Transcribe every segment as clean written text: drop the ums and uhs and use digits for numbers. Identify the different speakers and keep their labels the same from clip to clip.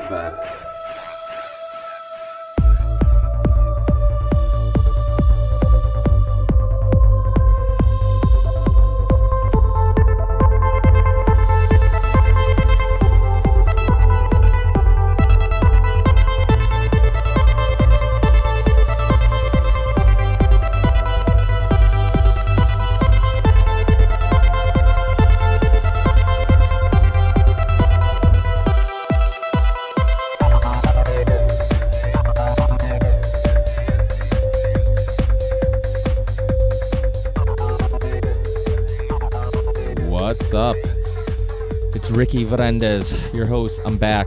Speaker 1: bad.
Speaker 2: What's up? It's Ricky Varendes, your host. I'm back.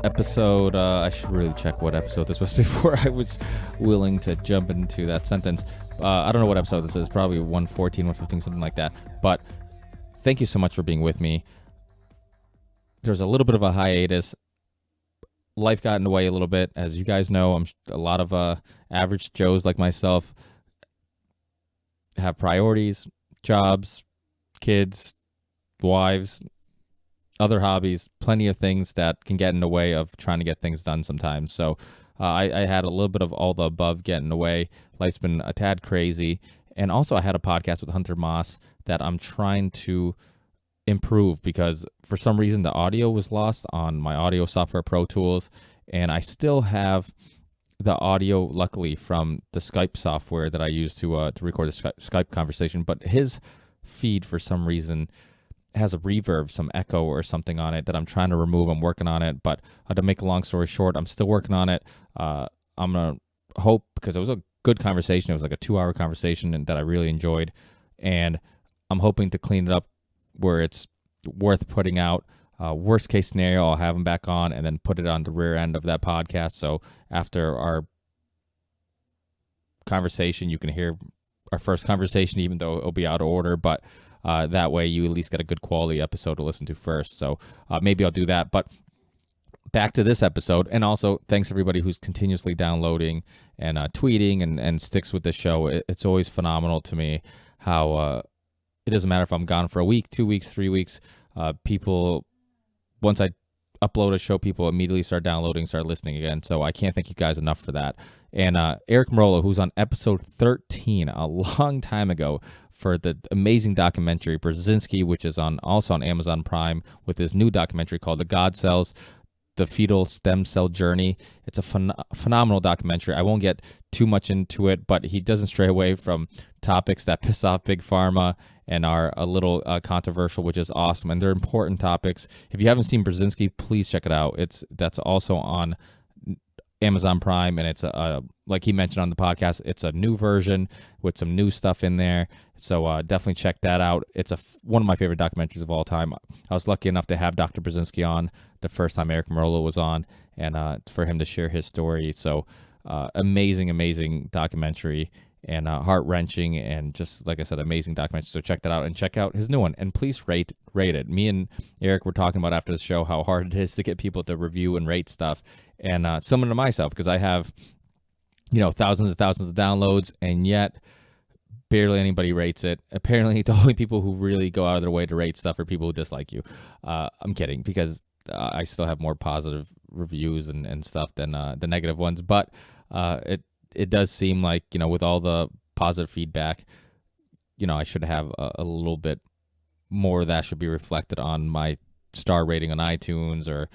Speaker 2: Episode, I should really check what episode this was before I was willing to jump into that sentence. I don't know what episode this is, probably 114, 115, something like that. But thank you so much for being with me. There's a little bit of a hiatus. Life got in the way a little bit. As you guys know, a lot of average Joes like myself have priorities, jobs, kids, wives, other hobbies, plenty of things that can get in the way of trying to get things done sometimes. So I had a little bit of all the above get in the way. Life's been a tad crazy. And also I had a podcast with Hunter Moss that I'm trying to improve because for some reason the audio was lost on my audio software, Pro Tools. And I still have the audio, luckily, from the Skype software that I use to record the Skype conversation. But his feed, for some reason, has a reverb, some echo or something on it that I'm trying to remove. I'm working on it, but to make a long story short, I'm still working on it. I'm going to hope, because it was a good conversation. It was like a 2-hour conversation and that I really enjoyed. And I'm hoping to clean it up where it's worth putting out. Worst case scenario, I'll have him back on and then put it on the rear end of that podcast. So after our conversation, you can hear our first conversation, even though it'll be out of order, but that way you at least get a good quality episode to listen to first. So maybe I'll do that. But back to this episode. And also thanks everybody who's continuously downloading and tweeting and sticks with the show. It's always phenomenal to me how it doesn't matter if I'm gone for a week, 2 weeks, 3 weeks. People, once I upload a show, people immediately start downloading, start listening again. So I can't thank you guys enough for that. And Eric Merola, who's on episode 13 a long time ago for the amazing documentary Burzynski, which is also on Amazon Prime, with his new documentary called The God Cells, the Fetal Stem Cell Journey. It's a phenomenal documentary. I won't get too much into it, but he doesn't stray away from topics that piss off Big Pharma and are a little controversial, which is awesome. And they're important topics. If you haven't seen Burzynski, please check it out. That's also on Amazon Prime, and it's like he mentioned on the podcast, it's a new version with some new stuff in there. So definitely check that out. It's one of my favorite documentaries of all time. I was lucky enough to have Dr. Burzynski on the first time Eric Merola was on, and for him to share his story. So amazing documentary, and heart-wrenching, and just, like I said, amazing documentary. So check that out, and check out his new one. And please rate it. Me and Eric were talking about after the show how hard it is to get people to review and rate stuff. And similar to myself, because I have, thousands and thousands of downloads, and yet barely anybody rates it. Apparently, the only people who really go out of their way to rate stuff are people who dislike you. I'm kidding, because I still have more positive reviews and stuff than the negative ones. But it does seem like, with all the positive feedback, I should have a little bit more of that should be reflected on my star rating on iTunes or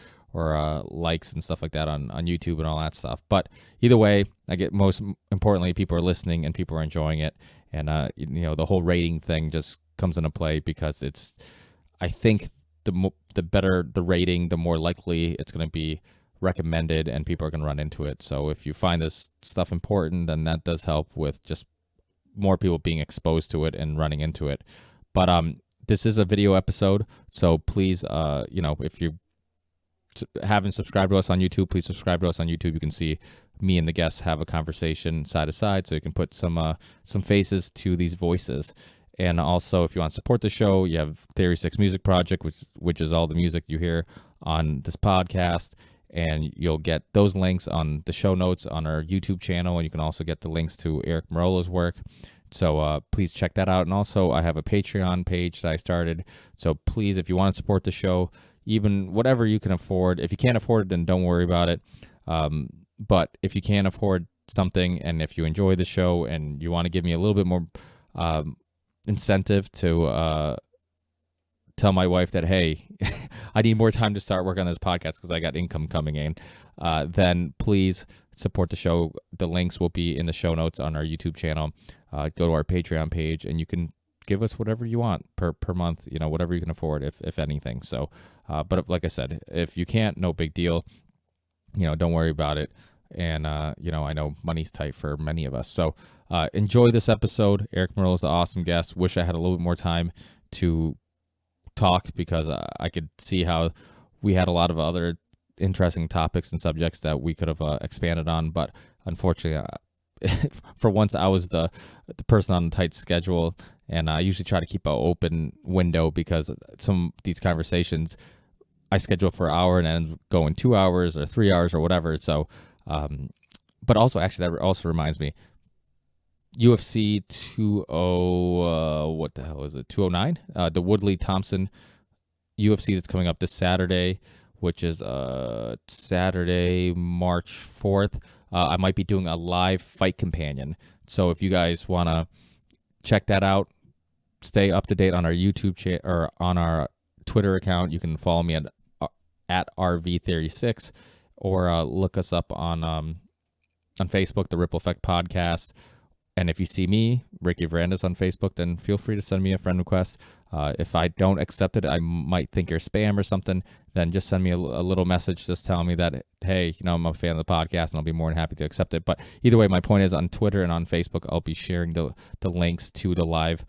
Speaker 2: likes and stuff like that on YouTube and all that stuff. But either way, most importantly, people are listening and people are enjoying it. And, the whole rating thing just comes into play because I think the better the rating, the more likely it's going to be recommended and people are going to run into it. So if you find this stuff important, then that does help with just more people being exposed to it and running into it. But this is a video episode, so please, if you haven't subscribed to us on YouTube, please subscribe to us on YouTube. You can see me and the guests have a conversation side to side, so you can put some faces to these voices. And also, if you want to support the show, you have Theory 6 Music Project, which is all the music you hear on this podcast. And you'll get those links on the show notes on our YouTube channel. And you can also get the links to Eric Merola's work. So please check that out. And also, I have a Patreon page that I started. So please, if you want to support the show, even whatever you can afford. If you can't afford it, then don't worry about it. But if you can afford something, and if you enjoy the show and you want to give me a little bit more incentive to tell my wife that, hey, I need more time to start work on this podcast because I got income coming in, then please support the show. The links will be in the show notes on our YouTube channel. Go to our Patreon page, and you can give us whatever you want per month, whatever you can afford, if anything. So, but like I said, if you can't, no big deal. Don't worry about it. And, I know money's tight for many of us. So enjoy this episode. Eric Merola is an awesome guest. Wish I had a little bit more time to talk, because I could see how we had a lot of other interesting topics and subjects that we could have expanded on. But unfortunately, for once, I was the person on a tight schedule, and I usually try to keep an open window, because some of these conversations I schedule for an hour and then go in 2 hours or 3 hours or whatever. So, but also, actually, that also reminds me, UFC 20, what the hell is it? 209? The Woodley Thompson UFC that's coming up this Saturday, which is Saturday, March 4th. I might be doing a live fight companion. So if you guys want to check that out, stay up to date on our YouTube channel or on our Twitter account. You can follow me at RV36, or look us up on Facebook, the Ripple Effect Podcast. And if you see me, Ricky Verandas, on Facebook, then feel free to send me a friend request. If I don't accept it, I might think you're spam or something. Then just send me a little message just telling me that, hey, I'm a fan of the podcast, and I'll be more than happy to accept it. But either way, my point is, on Twitter and on Facebook, I'll be sharing the links to the live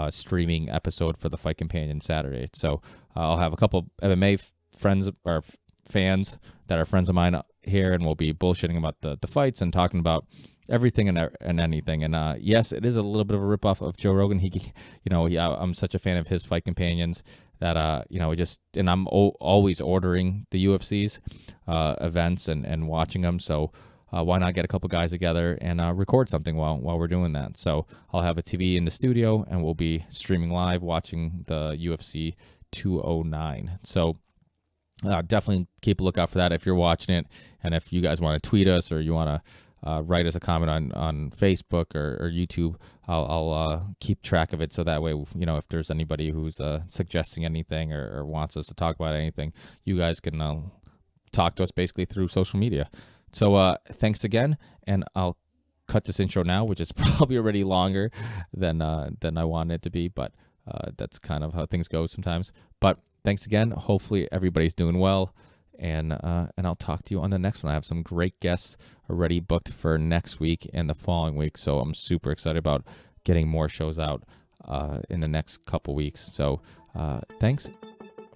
Speaker 2: streaming episode for the Fight Companion Saturday. So I'll have a couple MMA friends or fans that are friends of mine here, and we'll be bullshitting about the fights and talking about everything and anything. And yes, it is a little bit of a ripoff of Joe Rogan. I'm such a fan of his fight companions that and I'm always ordering the UFC's events and watching them. So why not get a couple guys together and record something while we're doing that? So I'll have a TV in the studio, and we'll be streaming live, watching the UFC 209. So definitely keep a lookout for that if you're watching it. And if you guys want to tweet us, or you want to write us a comment on Facebook or YouTube, I'll keep track of it, so that way, if there's anybody who's suggesting anything or wants us to talk about anything, you guys can talk to us basically through social media. So thanks again, and I'll cut this intro now, which is probably already longer than I wanted it to be, but that's kind of how things go sometimes. But thanks again. Hopefully everybody's doing well. And I'll talk to you on the next one. I have some great guests already booked for next week and the following week, so I'm super excited about getting more shows out in the next couple weeks. So thanks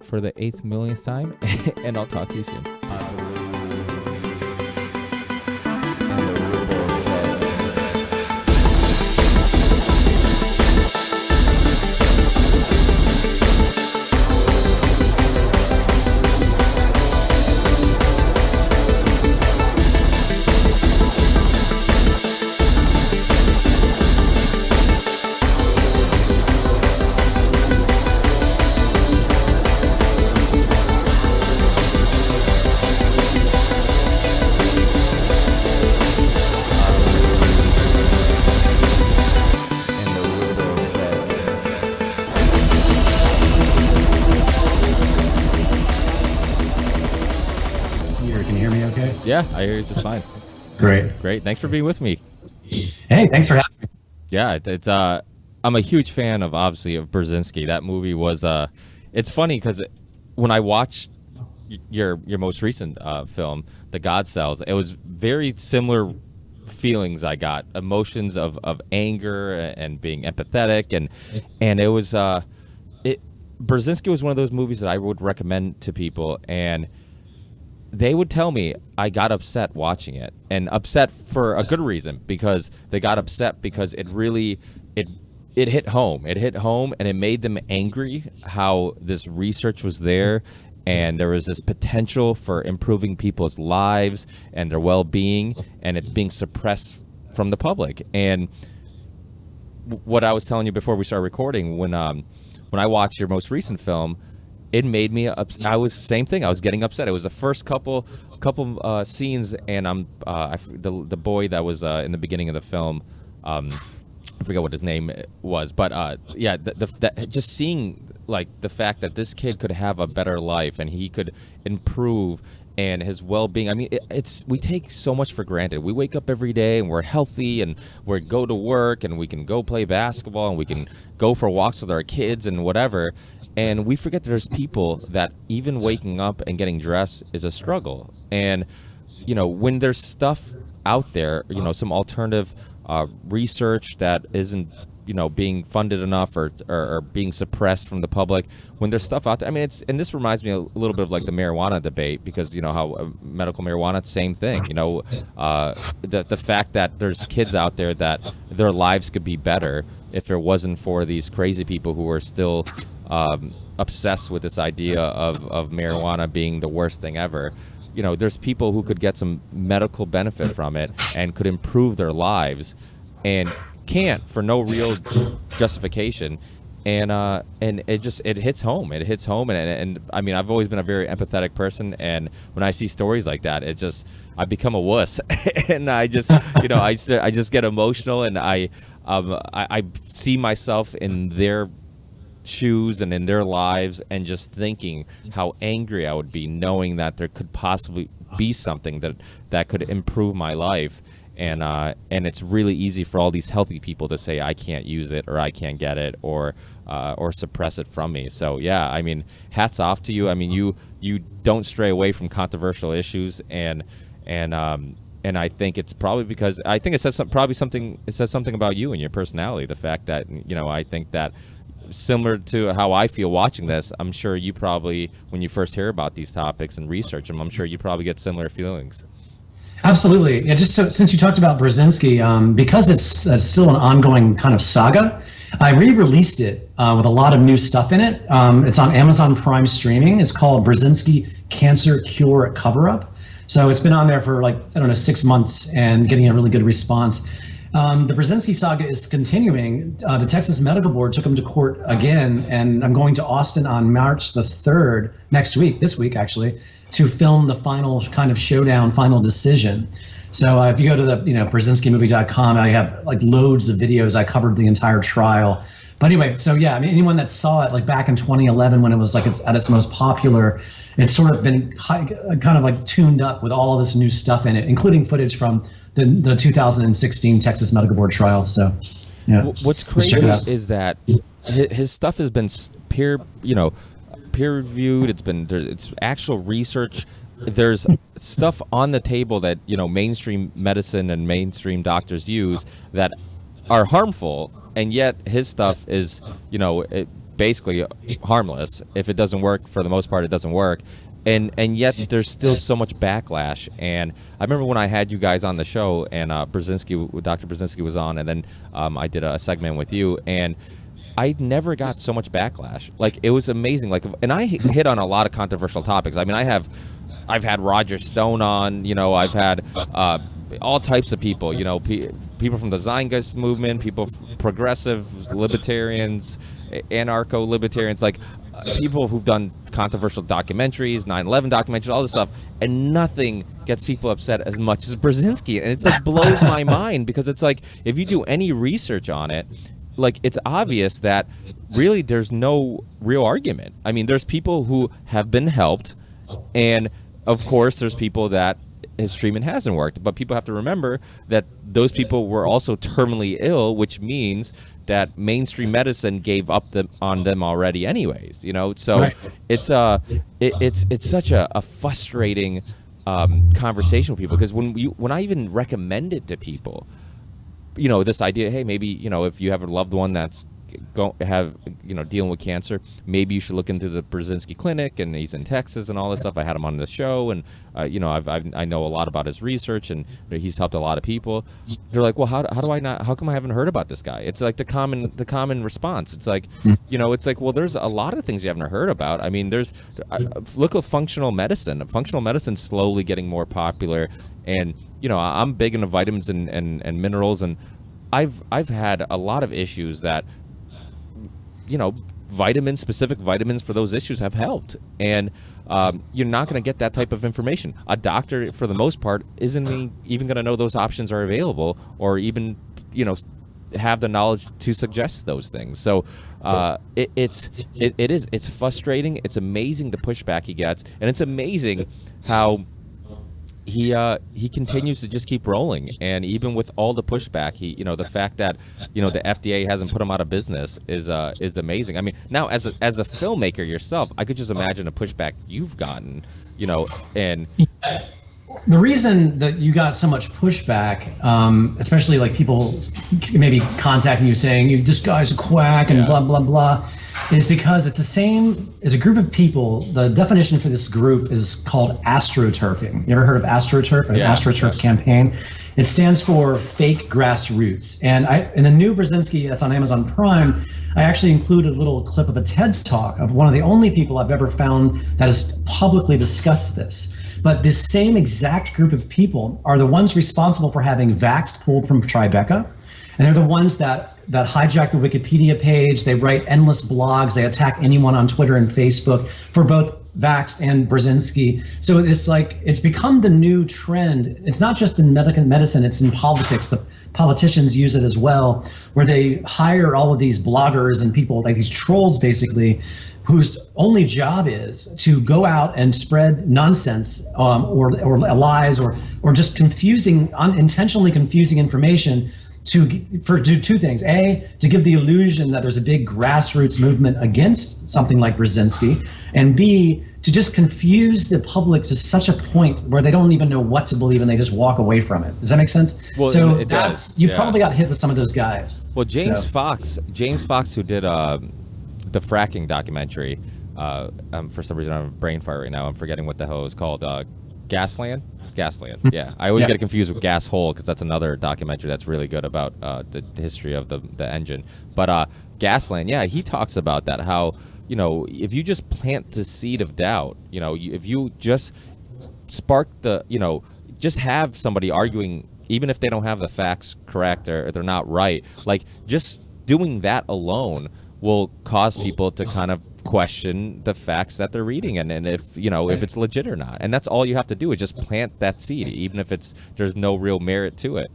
Speaker 2: for the 8th millionth time, and I'll talk to you soon. Yeah, I hear you just fine.
Speaker 1: Great.
Speaker 2: Thanks for being with me.
Speaker 1: Hey, thanks for having me.
Speaker 2: Yeah, it's I'm a huge fan of Burzynski. That movie was it's funny because when I watched your most recent film, The God Cells, it was very similar feelings I got, emotions of anger and being empathetic, and it was Burzynski was one of those movies that I would recommend to people, and they would tell me I got upset watching it, and upset for a good reason, because they got upset because it really it hit home. It hit home, and it made them angry how this research was there, and there was this potential for improving people's lives and their well-being, and it's being suppressed from the public. And what I was telling you before we started recording, when I watched your most recent film, it made me I was same thing. I was getting upset. It was the first couple scenes, and the boy that was in the beginning of the film. I forget what his name was, but just seeing like the fact that this kid could have a better life and he could improve and his well-being. I mean, we take so much for granted. We wake up every day and we're healthy and we go to work and we can go play basketball and we can go for walks with our kids and whatever. And we forget that there's people that even waking up and getting dressed is a struggle. And, when there's stuff out there, some alternative research that isn't, being funded enough or being suppressed from the public, when there's stuff out there. I mean, and this reminds me a little bit of like the marijuana debate, because how medical marijuana, same thing. The fact that there's kids out there that their lives could be better if it wasn't for these crazy people who are still obsessed with this idea of marijuana being the worst thing ever. There's people who could get some medical benefit from it and could improve their lives and can't for no real justification. And it hits home. It hits home. And I mean, I've always been a very empathetic person. And when I see stories like that, I become a wuss. And I just, I just get emotional, and I see myself in their shoes and in their lives, and just thinking how angry I would be knowing that there could possibly be something that could improve my life. And it's really easy for all these healthy people to say I can't use it or I can't get it or suppress it from me. So yeah, I mean, hats off to you. I mean, you don't stray away from controversial issues, and I think it's probably because I think it says something about you and your personality. The fact that I think that, similar to how I feel watching this, I'm sure you probably, when you first hear about these topics and research them, I'm sure you probably get similar feelings.
Speaker 1: Absolutely. Yeah, just since you talked about Burzynski, because it's still an ongoing kind of saga, I re-released it with a lot of new stuff in it. It's on Amazon Prime streaming. It's called Burzynski Cancer Cure Cover-Up. So it's been on there for 6 months and getting a really good response. The Burzynski saga is continuing. The Texas Medical Board took him to court again, and I'm going to Austin on March the 3rd, this week actually, to film the final kind of showdown, final decision. So if you go to the BurzynskiMovie.com, I have loads of videos. I covered the entire trial. But anyway, so yeah, I mean, anyone that saw it back in 2011 when it was it's at its most popular, it's sort of been kind of tuned up with all of this new stuff in it, including footage from the 2016 Texas Medical Board trial. So yeah.
Speaker 2: What's crazy is that his stuff has been peer reviewed. It's actual research. There's stuff on the table that mainstream medicine and mainstream doctors use that are harmful, and yet his stuff is basically harmless. If it doesn't work, for the most part, it doesn't work. And yet there's still so much backlash. And I remember when I had you guys on the show, and Dr. Burzynski was on, and then I did a segment with you, and I never got so much backlash. It was amazing. And I hit on a lot of controversial topics. I mean, I've had Roger Stone on. I've had all types of people. People from the Zionist movement, people progressive libertarians, anarcho-libertarians, people who've done controversial documentaries, 9/11 documentaries, all this stuff, and nothing gets people upset as much as Burzynski. And it's blows my mind, because it's if you do any research on it, it's obvious that really there's no real argument. I mean, there's people who have been helped, and of course there's people that his treatment hasn't worked. But people have to remember that those people were also terminally ill, which means that mainstream medicine gave up on them already anyways, So right. It's such a frustrating conversation with people, because when I even recommend it to people, this idea, hey, maybe, if you have a loved one that's dealing with cancer, maybe you should look into the Burzynski clinic, and he's in Texas and all this stuff. I had him on the show, and I know a lot about his research, and he's helped a lot of people. They're like, well, how come I haven't heard about this guy? It's the common response. It's well, there's a lot of things you haven't heard about. I mean, look at functional medicine. Functional medicine's slowly getting more popular, and I'm big into vitamins and minerals, and I've had a lot of issues that specific vitamins for those issues have helped. And you're not going to get that type of information. A doctor, for the most part, isn't even going to know those options are available, or even, have the knowledge to suggest those things. So it's frustrating. It's amazing the pushback he gets, and it's amazing how he continues to just keep rolling. And even with all the pushback, the fact that the FDA hasn't put him out of business is amazing. I mean, now as a filmmaker yourself, I could just imagine the pushback you've gotten, and
Speaker 1: the reason that you got so much pushback, especially like people maybe contacting you saying this guy's a quack and blah blah blah, is because it's the same as a group of people. The definition for this group is called astroturfing. You ever heard of astroturf? An astroturf campaign. It stands for fake grassroots. And in the new Burzynski that's on Amazon Prime, I actually included a little clip of a TED talk of one of the only people I've ever found that has publicly discussed this. But this same exact group of people are the ones responsible for having Vaxxed pulled from Tribeca. And they're the ones that hijack the Wikipedia page. They write endless blogs. They attack anyone on Twitter and Facebook for both Vaxxed and Burzynski. So it's become the new trend. It's not just in medicine, it's in politics. The politicians use it as well, where they hire all of these bloggers and people, like these trolls basically, whose only job is to go out and spread nonsense or lies or just unintentionally confusing information to do two things. A, to give the illusion that there's a big grassroots movement against something like Burzynski, and B, to just confuse the public to such a point where they don't even know what to believe and they just walk away from it. Does that make sense?
Speaker 2: Well,
Speaker 1: so you probably got hit with some of those guys.
Speaker 2: Well, James Fox, who did the fracking documentary, for some reason I'm a brain fire right now. I'm forgetting what the hell it was called. Gasland. Yeah, I always get confused with Gas Hole because that's another documentary that's really good about the history of the engine. But Gasland, yeah, he talks about that, how if you just plant the seed of doubt, if you just spark just have somebody arguing, even if they don't have the facts correct or they're not right, like just doing that alone will cause people to kind of question the facts that they're reading and if it's legit or not. And that's all you have to do is just plant that seed, even if there's no real merit to it.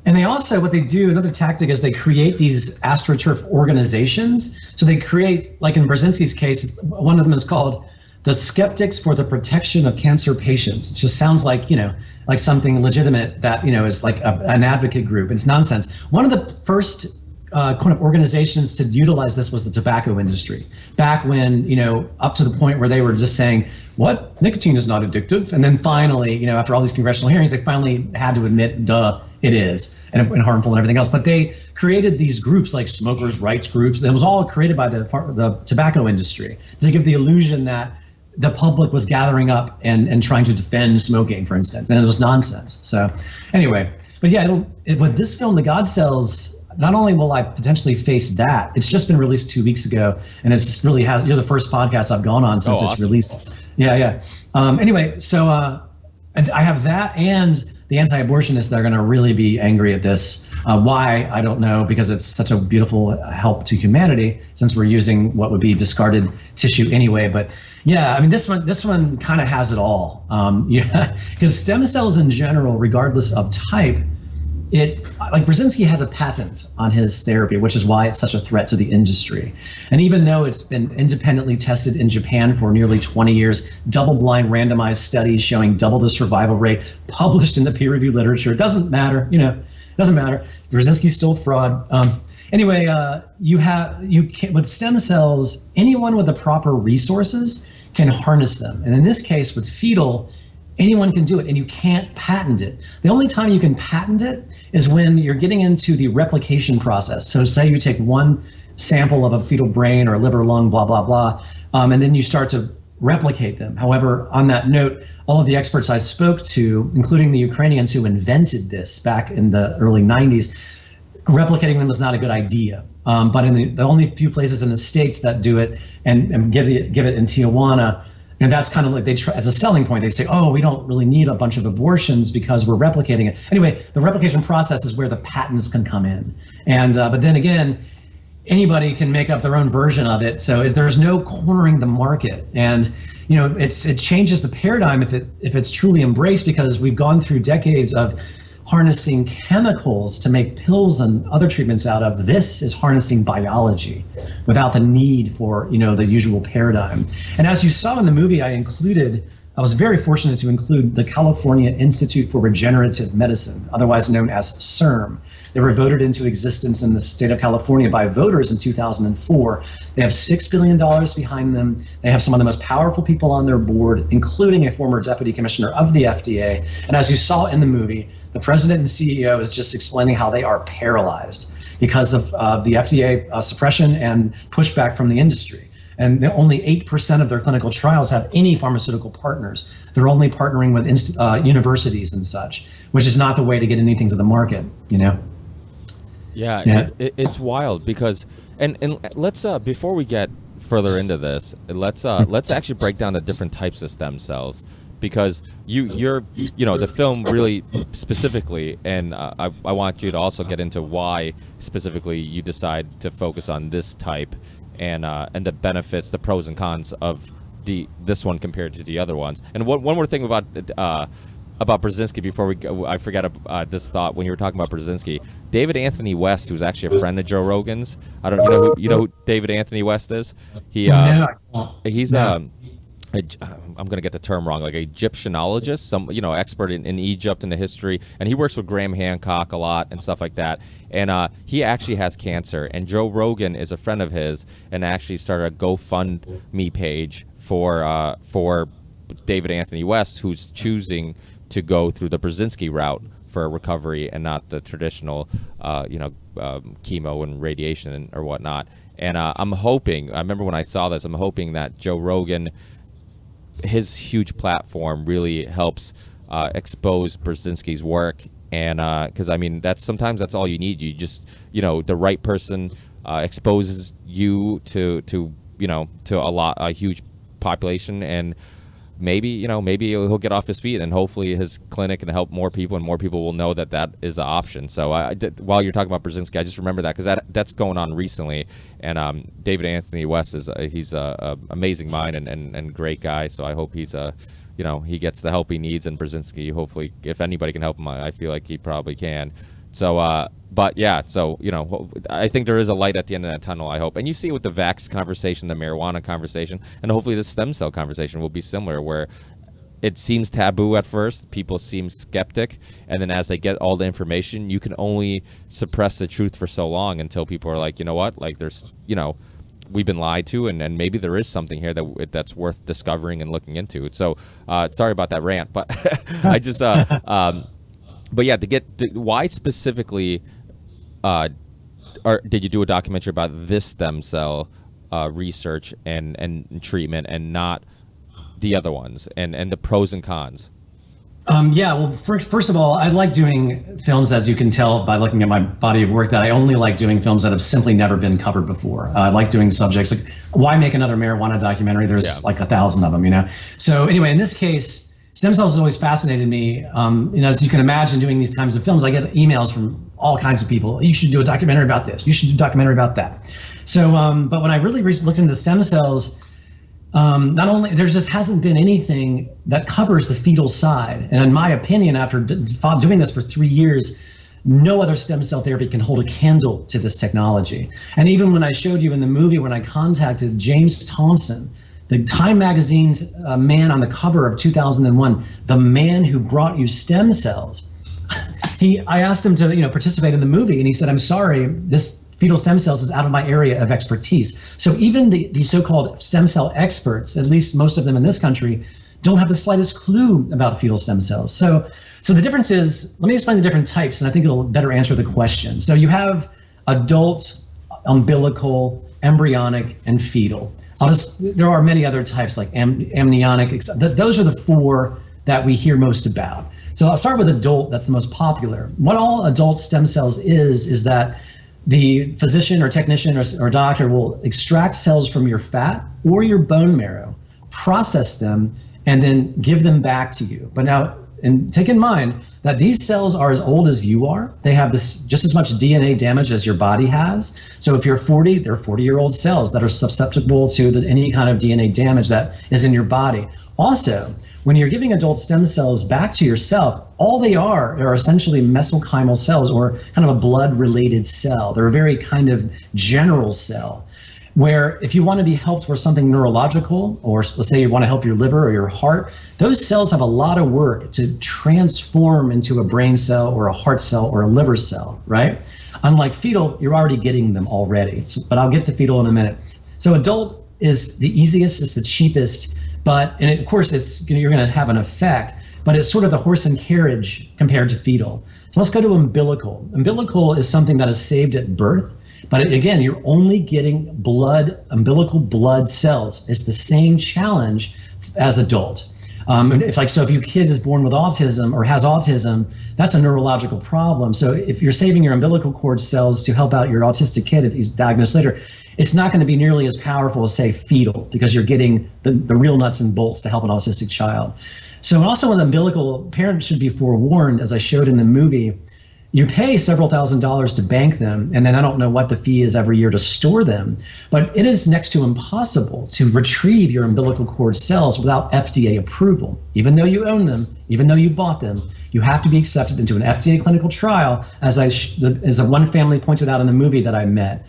Speaker 1: And they also, what they do, another tactic is they create these AstroTurf organizations. So they create, like in Burzynski's case, one of them is called the Skeptics for the Protection of Cancer Patients. It just sounds like, like something legitimate that, is like an advocate group. It's nonsense. One of the first kind of organizations to utilize this was the tobacco industry, back when, up to the point where they were just saying, what? Nicotine is not addictive. And then finally, after all these congressional hearings, they finally had to admit, duh, it is, and harmful and everything else. But they created these groups like smokers' rights groups. That was all created by the tobacco industry to give the illusion that the public was gathering up and trying to defend smoking, for instance. And it was nonsense. So anyway, but yeah, with this film, The God Cells, not only will I potentially face that, it's just been released 2 weeks ago, and it's really you're the first podcast I've gone on since it's released. Yeah. Anyway, so and I have that and the anti-abortionists that are going to really be angry at this. Why, I don't know, because it's such a beautiful help to humanity since we're using what would be discarded tissue anyway. But yeah, I mean, this one kind of has it all. Because stem cells in general, regardless of type, like Burzynski has a patent on his therapy, which is why it's such a threat to the industry. And even though it's been independently tested in Japan for nearly 20 years, double-blind randomized studies showing double the survival rate, published in the peer-reviewed literature, it doesn't matter. It doesn't matter. Burzynski's still a fraud. Anyway, with stem cells, anyone with the proper resources can harness them. And in this case, with fetal, anyone can do it, and you can't patent it. The only time you can patent it is when you're getting into the replication process. So say you take one sample of a fetal brain or liver, lung, blah, blah, blah, and then you start to replicate them. However, on that note, all of the experts I spoke to, including the Ukrainians who invented this back in the early 90s, replicating them is not a good idea. But in the only few places in the States that do it and give it in Tijuana, and that's kind of like as a selling point, they say, oh, we don't really need a bunch of abortions because we're replicating it. Anyway, the replication process is where the patents can come in. And but then again, anybody can make up their own version of it. So there's no cornering the market. And it changes the paradigm if it's truly embraced, because we've gone through decades of harnessing chemicals to make pills and other treatments out of. This is harnessing biology without the need for, the usual paradigm. And as you saw in the movie, I was very fortunate to include the California Institute for Regenerative Medicine, otherwise known as CIRM. They were voted into existence in the state of California by voters in 2004. They have $6 billion behind them. They have some of the most powerful people on their board, including a former deputy commissioner of the FDA. And as you saw in the movie, the president and CEO is just explaining how they are paralyzed because of the FDA suppression and pushback from the industry. And only 8% of their clinical trials have any pharmaceutical partners. They're only partnering with universities and such, which is not the way to get anything to the market,
Speaker 2: Yeah. It's wild because, and let's before we get further into this, let's actually break down the different types of stem cells, because you're the film really specifically, and I want you to also get into why specifically you decide to focus on this type, and the benefits, the pros and cons of this one compared to the other ones. And one more thing about Burzynski before we go, I forget this thought when you were talking about Burzynski. David Anthony West, who's actually a friend of Joe Rogan's. I don't know who David Anthony West is. He's I'm going to get the term wrong, like Egyptianologist, some expert in Egypt and the history, and he works with Graham Hancock a lot and stuff like that. And he actually has cancer, and Joe Rogan is a friend of his, and actually started a GoFundMe page for David Anthony West, who's choosing to go through the Burzynski route for recovery and not the traditional, chemo and radiation or whatnot. And I'm hoping, I remember when I saw this, I'm hoping that Joe Rogan, his huge platform really helps expose Burzynski's work. And because sometimes that's all you need. You just, the right person exposes you to a huge population, and maybe he'll get off his feet, and hopefully his clinic can help more people, and more people will know that is an option. So while you're talking about Burzynski, I just remember that because that's going on recently. And David Anthony West he's a amazing mind and great guy. So I hope he's he gets the help he needs, and Burzynski, hopefully, if anybody can help him, I feel like he probably can. So but yeah, so I think there is a light at the end of that tunnel, I hope. And you see it with the vax conversation, the marijuana conversation, and hopefully the stem cell conversation will be similar, where it seems taboo at first, people seem skeptic, and then as they get all the information, you can only suppress the truth for so long until people are like, you know what, like there's we've been lied to, and maybe there is something here that's worth discovering and looking into. So sorry about that rant, but I just but yeah, why specifically did you do a documentary about this stem cell research and treatment, and not the other ones, and the pros and cons?
Speaker 1: Well, first of all, I like doing films, as you can tell by looking at my body of work, that I only like doing films that have simply never been covered before. I like doing subjects like, why make another marijuana documentary? There's like 1,000 of them, So anyway, in this case, stem cells has always fascinated me. As you can imagine, doing these kinds of films, I get emails from all kinds of people. You should do a documentary about this. You should do a documentary about that. So, but when I really looked into stem cells, not only there just hasn't been anything that covers the fetal side. And in my opinion, after doing this for 3 years, no other stem cell therapy can hold a candle to this technology. And even when I showed you in the movie, when I contacted James Thompson, the Time magazine's man on the cover of 2001, the man who brought you stem cells, I asked him to participate in the movie, and he said, I'm sorry, this fetal stem cells is out of my area of expertise. So even the so-called stem cell experts, at least most of them in this country, don't have the slightest clue about fetal stem cells. So the difference is, let me explain the different types, and I think it'll better answer the question. So you have adult, umbilical, embryonic, and fetal. There are many other types like amniotic. Those are the four that we hear most about. So I'll start with adult. That's the most popular. What all adult stem cells is that the physician or technician or doctor will extract cells from your fat or your bone marrow, process them, and then give them back to you. But now and take in mind that these cells are as old as you are. They have this just as much DNA damage as your body has. So if you're 40, they're 40-year-old cells that are susceptible to any kind of DNA damage that is in your body. Also, when you're giving adult stem cells back to yourself, all they are essentially mesenchymal cells, or kind of a blood-related cell. They're a very kind of general cell, where if you want to be helped for something neurological, or let's say you want to help your liver or your heart, those cells have a lot of work to transform into a brain cell or a heart cell or a liver cell, right? Unlike fetal, you're already getting them already. But I'll get to fetal in a minute. So adult is the easiest, it's the cheapest, and of course you're going to have an effect, but it's sort of the horse and carriage compared to fetal. So let's go to umbilical. Umbilical is something that is saved at birth. But again, you're only getting umbilical blood cells. It's the same challenge as adult. If your kid is born with autism or has autism, that's a neurological problem. So if you're saving your umbilical cord cells to help out your autistic kid if he's diagnosed later, it's not going to be nearly as powerful as, say, fetal, because you're getting the real nuts and bolts to help an autistic child. So also with umbilical, parents should be forewarned, as I showed in the movie. You pay several $1,000s to bank them, and then I don't know what the fee is every year to store them, but it is next to impossible to retrieve your umbilical cord cells without FDA approval. Even though you own them, even though you bought them, you have to be accepted into an FDA clinical trial, as one family pointed out in the movie that I met.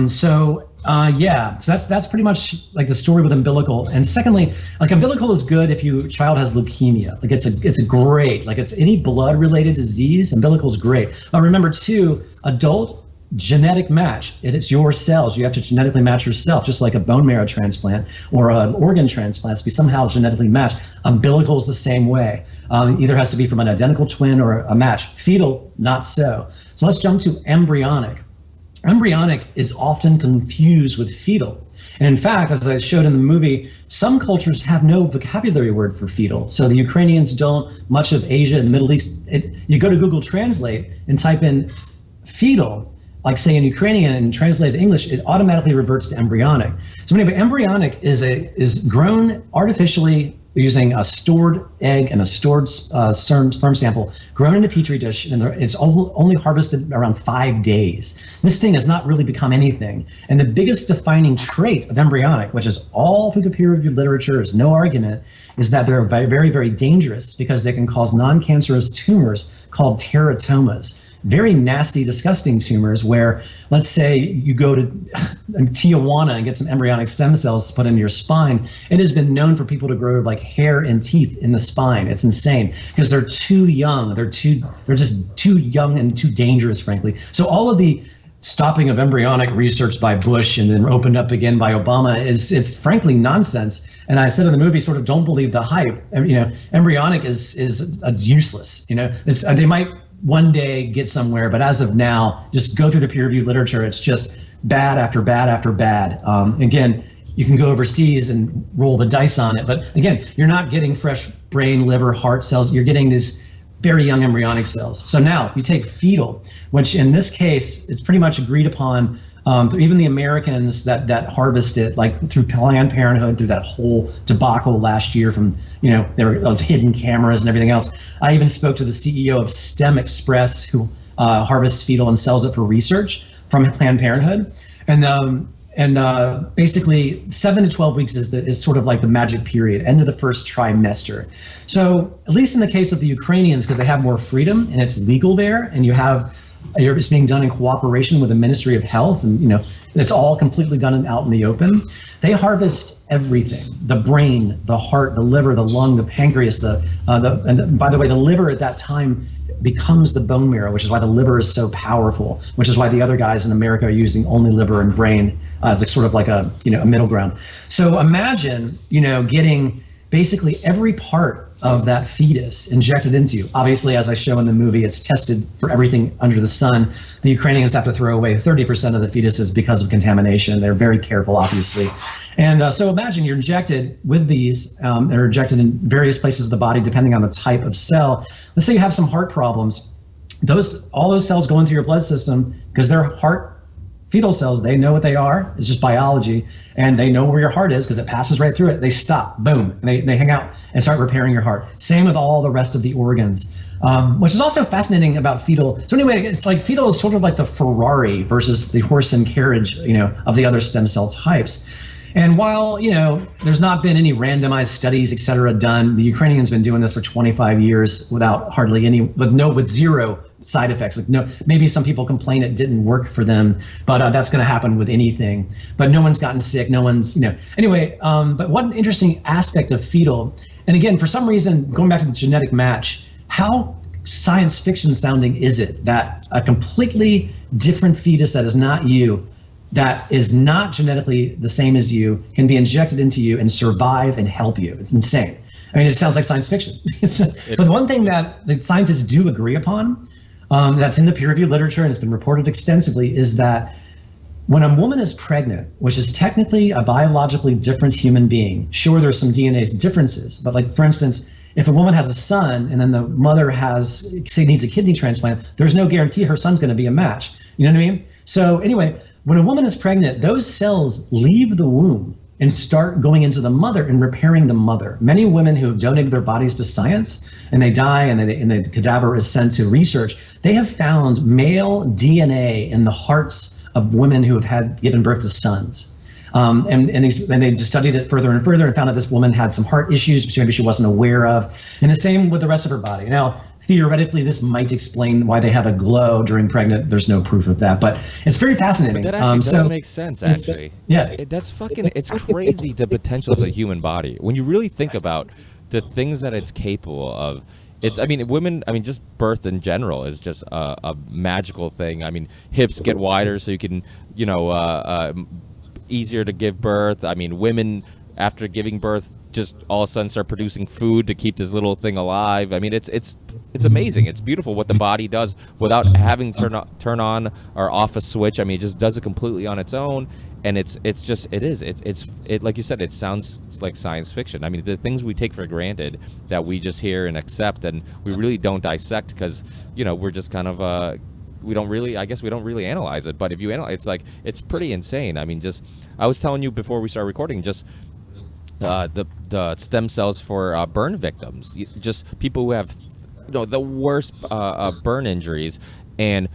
Speaker 1: So that's pretty much like the story with umbilical. And secondly, like umbilical is good if your child has leukemia. Like it's great. Like it's any blood related disease, umbilical is great. But remember too, adult genetic match. It's your cells. You have to genetically match yourself, just like a bone marrow transplant or an organ transplant to be somehow genetically matched. Umbilical is the same way. Either has to be from an identical twin or a match. Fetal, not so. So let's jump to embryonic. Embryonic is often confused with fetal. And in fact, as I showed in the movie, some cultures have no vocabulary word for fetal. So the Ukrainians don't, much of Asia and the Middle East, you go to Google Translate and type in fetal, like say in Ukrainian, and translate to English, it automatically reverts to embryonic. So anyway, embryonic is grown artificially using a stored egg and a stored sperm sample grown in a petri dish, and it's only harvested around 5 days. This thing has not really become anything. And the biggest defining trait of embryonic, which is all through the peer-reviewed literature, is no argument, is that they're very, very dangerous because they can cause non-cancerous tumors called teratomas. Very nasty, disgusting tumors where, let's say you go to Tijuana and get some embryonic stem cells put into your spine. It has been known for people to grow like hair and teeth in the spine. It's insane because they're too young. They're just too young and too dangerous, frankly. So all of the stopping of embryonic research by Bush and then opened up again by Obama it's frankly nonsense. And I said in the movie, sort of don't believe the hype. Embryonic is useless. They might one day get somewhere, but as of now, just go through the peer-reviewed literature. It's just bad after bad after bad. Again, you can go overseas and roll the dice on it, but again, you're not getting fresh brain, liver, heart cells. You're getting these very young embryonic cells. So now you take fetal, which in this case, it's pretty much agreed upon through even the Americans that harvest it, like through Planned Parenthood, through that whole debacle last year from, there were those hidden cameras and everything else. I even spoke to the CEO of STEM Express, who harvests fetal and sells it for research from Planned Parenthood. And basically 7 to 12 weeks is sort of like the magic period, end of the first trimester. So at least in the case of the Ukrainians, because they have more freedom and it's legal there, and it's being done in cooperation with the Ministry of Health, and it's all completely done out in the open. They harvest everything: the brain, the heart, the liver, the lung, the pancreas. And by the way, the liver at that time becomes the bone marrow, which is why the liver is so powerful. Which is why the other guys in America are using only liver and brain as a middle ground. So imagine getting basically every part of that fetus injected into you. Obviously, as I show in the movie, it's tested for everything under the sun. The Ukrainians have to throw away 30% of the fetuses because of contamination. They're very careful, obviously. And so imagine you're injected with these, they're injected in various places of the body depending on the type of cell. Let's say you have some heart problems. All those cells go into your blood system because they're heart fetal cells, they know what they are. It's just biology, and they know where your heart is because it passes right through it. They stop, boom, and they hang out and start repairing your heart. Same with all the rest of the organs, which is also fascinating about fetal. So anyway, it's like fetal is sort of like the Ferrari versus the horse and carriage, of the other stem cell types. And while, there's not been any randomized studies, et cetera, done, the Ukrainians been doing this for 25 years without hardly any, with zero side effects. Like, no, maybe some people complain it didn't work for them, but that's going to happen with anything. But no one's gotten sick. No one's, Anyway, but one interesting aspect of fetal, and again, for some reason, going back to the genetic match, how science fiction sounding is it that a completely different fetus that is not you, that is not genetically the same as you, can be injected into you and survive and help you? It's insane. I mean, it sounds like science fiction. But one thing that the scientists do agree upon, that's in the peer-reviewed literature and it's been reported extensively, is that when a woman is pregnant, which is technically a biologically different human being, sure, there's some DNA differences, but like, for instance, if a woman has a son and then the mother needs a kidney transplant, there's no guarantee her son's going to be a match. You know what I mean? So anyway, when a woman is pregnant, those cells leave the womb and start going into the mother and repairing the mother. Many women who have donated their bodies to science and they die and the cadaver is sent to research, they have found male DNA in the hearts of women who have given birth to sons. And they just studied it further and further and found that this woman had some heart issues, which maybe she wasn't aware of. And the same with the rest of her body. Now, theoretically, this might explain why they have a glow during pregnant. There's no proof of that, but it's very fascinating.
Speaker 2: But that actually does make sense, actually.
Speaker 1: Yeah.
Speaker 2: It's crazy, the potential of the human body. When you really think about the things that it's capable of, just birth in general is just a magical thing. I mean, hips get wider so you can, easier to give birth. I mean, women after giving birth just all of a sudden start producing food to keep this little thing alive. I mean, it's amazing. It's beautiful what the body does without having to turn on or off a switch. I mean, it just does it completely on its own, and it's like you said, it sounds like science fiction. I mean, the things we take for granted that we just hear and accept, and we really don't dissect because we're just kind of we don't really analyze it. But if you analyze, it's pretty insane. I mean, I was telling you before we started recording, just the stem cells for burn victims, just people who have the worst burn injuries. And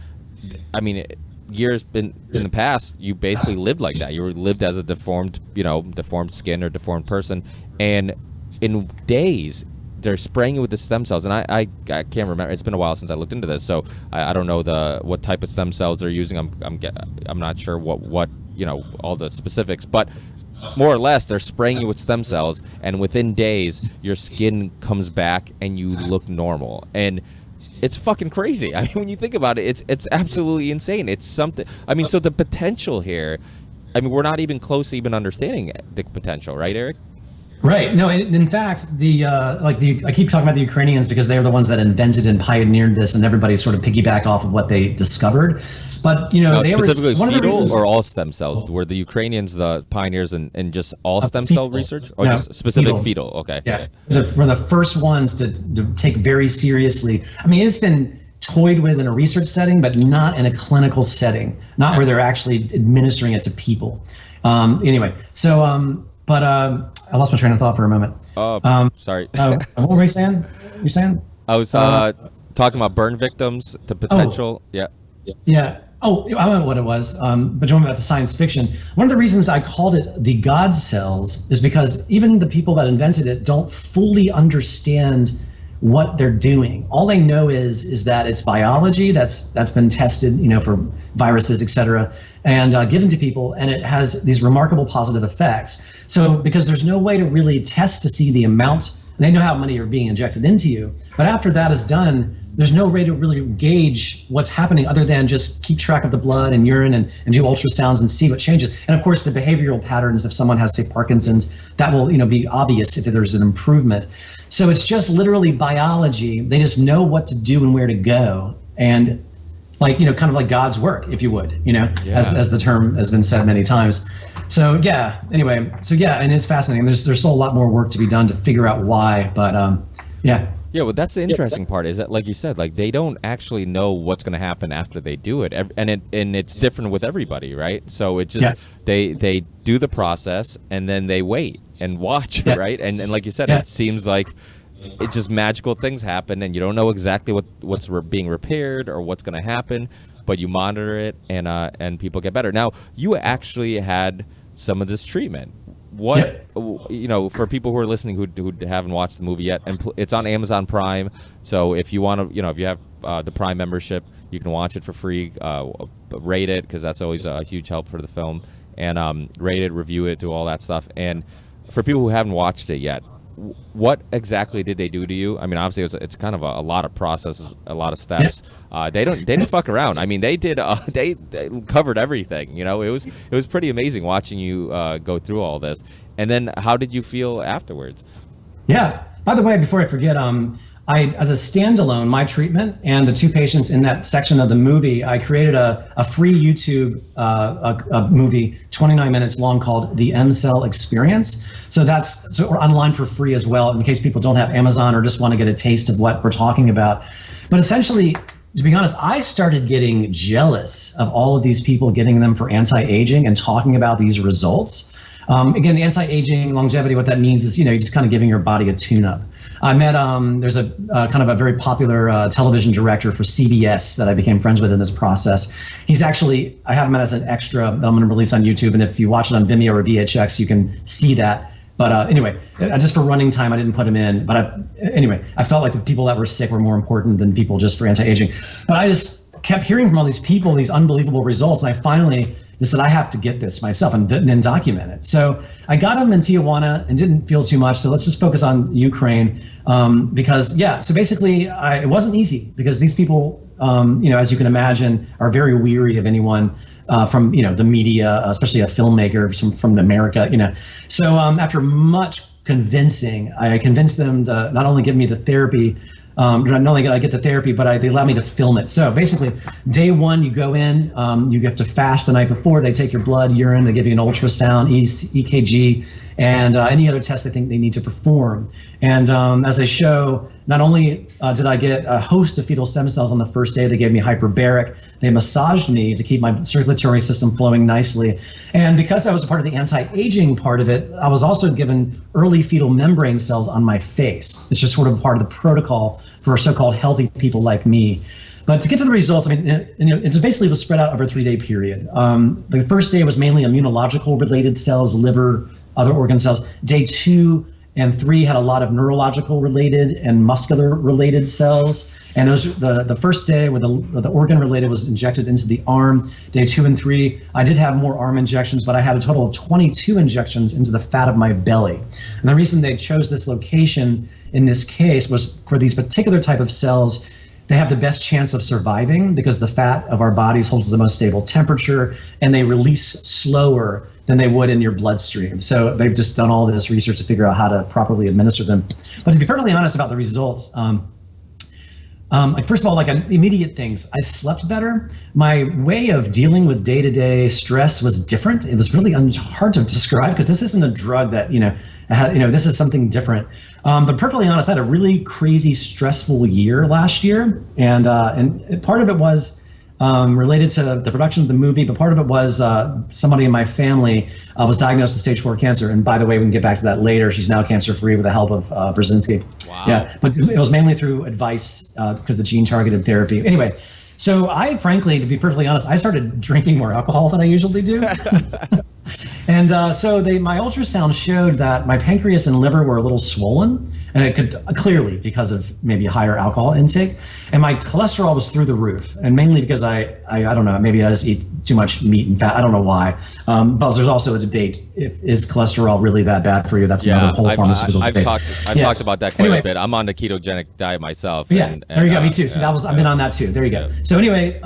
Speaker 2: I mean, years in the past, you basically lived like that. You lived as a deformed skin or deformed person, and in days they're spraying you with the stem cells. And I can't remember. It's been a while since I looked into this, so I don't know what type of stem cells they're using. I'm not sure what all the specifics, but more or less they're spraying you with stem cells, and within days your skin comes back and you look normal. And it's fucking crazy. I mean, when you think about it, it's absolutely insane. It's something. I mean, so the potential here, I mean, we're not even close to even understanding the potential, right, Eric?
Speaker 1: Right. No, in fact, I keep talking about the Ukrainians because they are the ones that invented and pioneered this, and everybody sort of piggyback off of what they discovered. But they were
Speaker 2: specifically
Speaker 1: one of the reasons,
Speaker 2: or all stem cells. Were the Ukrainians the pioneers in just all stem cell research, or just specific fetal? Okay.
Speaker 1: Yeah, we're the first ones to take very seriously. I mean, it's been toyed with in a research setting, but not in a clinical setting. Not where they're actually administering it to people. Anyway, so. But I lost my train of thought for a moment.
Speaker 2: Sorry.
Speaker 1: What were you saying?
Speaker 2: I was talking about burn victims, the potential.
Speaker 1: Yeah. Oh, I don't know what it was. But talking about the science fiction, one of the reasons I called it the God cells is because even the people that invented it don't fully understand what they're doing. All they know is that it's biology that's been tested, for viruses, et cetera, and given to people, and it has these remarkable positive effects. So because there's no way to really test to see the amount, they know how many are being injected into you, but after that is done, there's no way to really gauge what's happening other than just keep track of the blood and urine and do ultrasounds and see what changes. And of course, the behavioral patterns, if someone has, say, Parkinson's, that will be obvious if there's an improvement. So it's just literally biology. They just know what to do and where to go. And kind of like God's work, if you would, as the term has been said many times. So and it's fascinating. There's still a lot more work to be done to figure out why, but yeah.
Speaker 2: Yeah, well, that's the interesting part is that, like you said, like they don't actually know what's going to happen after they do it, and it's different with everybody, right? So it just they do the process and then they wait and watch, right? And like you said, it seems like it just magical things happen, and you don't know exactly what's being repaired or what's going to happen, but you monitor it, and people get better. Now, you actually had some of this treatment. What for people who are listening who haven't watched the movie yet, and it's on Amazon Prime. So if you want to, if you have the Prime membership, you can watch it for free. Rate it, because that's always a huge help for the film. And rate it, review it, do all that stuff. And for people who haven't watched it yet, what exactly did they do to you? I mean, obviously it's kind of a lot of processes, a lot of steps. They didn't fuck around. I mean, they did. They covered everything. It was pretty amazing watching you go through all this. And then, how did you feel afterwards?
Speaker 1: Yeah. By the way, before I forget, as a standalone, my treatment and the 2 patients in that section of the movie, I created a free YouTube a movie, 29 minutes long, called The M-Cell Experience. So that's online for free as well, in case people don't have Amazon or just want to get a taste of what we're talking about. But essentially, to be honest, I started getting jealous of all of these people getting them for anti-aging and talking about these results. Again, the anti-aging longevity, what that means is, you're just kind of giving your body a tune-up. I met, there's a kind of a very popular television director for CBS that I became friends with in this process. He's actually, I have him as an extra that I'm going to release on YouTube, and if you watch it on Vimeo or VHX, you can see that. But anyway, just for running time, I didn't put him in. But anyway, I felt like the people that were sick were more important than people just for anti-aging. But I just kept hearing from all these people these unbelievable results, and I finally just said, I have to get this myself and document it. So I got him in Tijuana and didn't feel too much. So let's just focus on Ukraine, because so basically it wasn't easy, because these people, as you can imagine, are very weary of anyone from the media, especially a filmmaker from America. So after much convincing, I convinced them to not only give me the therapy. Not only did I get the therapy, but they allowed me to film it. So basically, day 1, you go in, you have to fast the night before. They take your blood, urine, they give you an ultrasound, EKG, and any other tests they think they need to perform. And as I show, not only did I get a host of fetal stem cells on the first day, they gave me hyperbaric. They massaged me to keep my circulatory system flowing nicely. And because I was a part of the anti-aging part of it, I was also given early fetal membrane cells on my face. It's just sort of part of the protocol for so-called healthy people like me. But to get to the results, I mean, it's basically was spread out over a 3-day period. The first day was mainly immunological related cells, liver, other organ cells. Day 2 and 3 had a lot of neurological related and muscular related cells. And those, the first day where the organ related was injected into the arm. Day 2 and 3, I did have more arm injections, but I had a total of 22 injections into the fat of my belly. And the reason they chose this location in this case was for these particular type of cells, they have the best chance of surviving because the fat of our bodies holds the most stable temperature, and they release slower than they would in your bloodstream. So they've just done all this research to figure out how to properly administer them. But to be perfectly honest about the results, first of all, immediate things. I slept better. My way of dealing with day-to-day stress was different. It was really hard to describe because this isn't a drug that, this is something different. But perfectly honest, I had a really crazy, stressful year last year. And part of it was related to the production of the movie, but part of it was somebody in my family was diagnosed with stage 4 cancer. And by the way, we can get back to that later. She's now cancer-free with the help of Burzynski.
Speaker 2: Wow.
Speaker 1: Yeah, but it was mainly through advice because of the gene-targeted therapy. Anyway, so I, frankly, to be perfectly honest, I started drinking more alcohol than I usually do. And so my ultrasound showed that my pancreas and liver were a little swollen, and it could clearly because of maybe a higher alcohol intake. And my cholesterol was through the roof, and mainly because I don't know, maybe I just eat too much meat and fat. I don't know why. But there's also a debate: is cholesterol really that bad for you? That's another whole pharmaceutical debate.
Speaker 2: I've talked about that quite a bit. I'm on the ketogenic diet myself.
Speaker 1: Yeah, there you go. Me too. So I've been on that too. There you go. So anyway.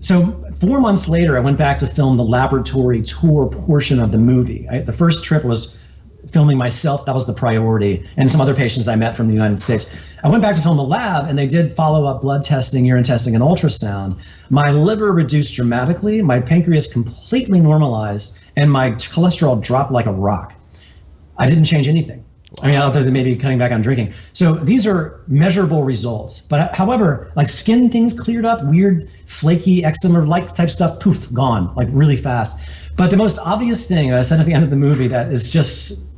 Speaker 1: So 4 months later, I went back to film the laboratory tour portion of the movie. The first trip was filming myself. That was the priority, and some other patients I met from the United States. I went back to film the lab, and they did follow-up blood testing, urine testing, and ultrasound. My liver reduced dramatically, my pancreas completely normalized, and my cholesterol dropped like a rock. I didn't change anything. I mean, other than maybe cutting back on drinking. So these are measurable results. But however, like skin things cleared up, weird, flaky, eczema-like type stuff, poof, gone, like really fast. But the most obvious thing that I said at the end of the movie that is just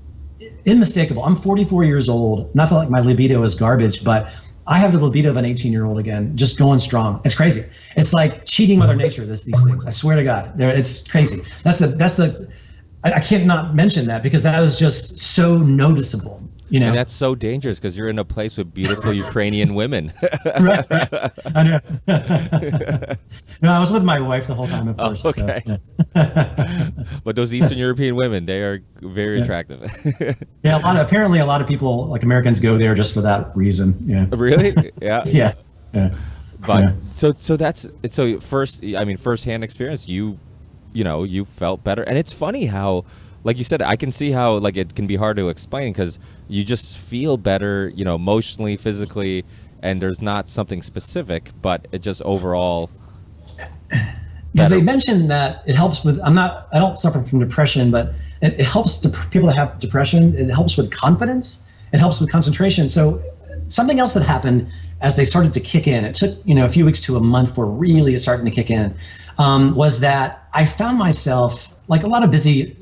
Speaker 1: unmistakable. I'm 44 years old. Not that like my libido is garbage, but I have the libido of an 18-year-old again, just going strong. It's crazy. It's like cheating Mother Nature. These things. I swear to God, it's crazy. That's the. I can't not mention that because that is just so noticeable. You know,
Speaker 2: and that's so dangerous because you're in a place with beautiful Ukrainian women.
Speaker 1: right. I know. No, I was with my wife the whole time, of course.
Speaker 2: Okay.
Speaker 1: So, yeah.
Speaker 2: But those Eastern European women, they are very attractive.
Speaker 1: Yeah, apparently a lot of people, like Americans, go there just for that reason. Yeah.
Speaker 2: Really? Yeah.
Speaker 1: Yeah. Yeah.
Speaker 2: But
Speaker 1: Yeah.
Speaker 2: so firsthand experience. You felt better, and it's funny how, like you said, I can see how like it can be hard to explain because you just feel better, emotionally, physically, and there's not something specific, but it just overall.
Speaker 1: Because they mentioned that it helps with. I don't suffer from depression, but it helps people that have depression. It helps with confidence. It helps with concentration. So something else that happened as they started to kick in. It took a few weeks to a month for really it starting to kick in. Was that I found myself, like a lot of busy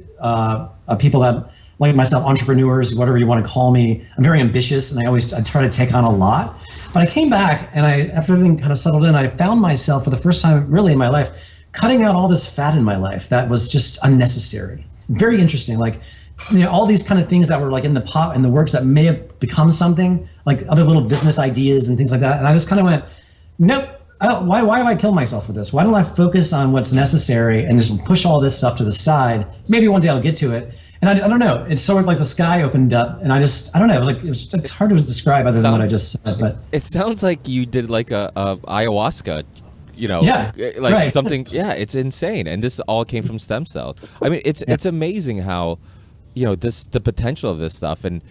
Speaker 1: people that, like myself, entrepreneurs, whatever you want to call me, I'm very ambitious and I try to take on a lot. But I came back and after everything kind of settled in, I found myself for the first time really in my life, cutting out all this fat in my life that was just unnecessary. Very interesting. Like, all these kind of things that were like in the pot, in the works that may have become something, like other little business ideas and things like that. And I just kind of went, nope. Why have I killed myself with this? Why don't I focus on what's necessary and just push all this stuff to the side? Maybe one day I'll get to it. And I don't know. It's sort of like the sky opened up, and I don't know. It's hard to describe other than what I just said. But
Speaker 2: it sounds like you did like a ayahuasca,
Speaker 1: Yeah,
Speaker 2: like
Speaker 1: right.
Speaker 2: something. Yeah, it's insane, and this all came from stem cells. I mean, it's amazing how, the potential of this stuff. And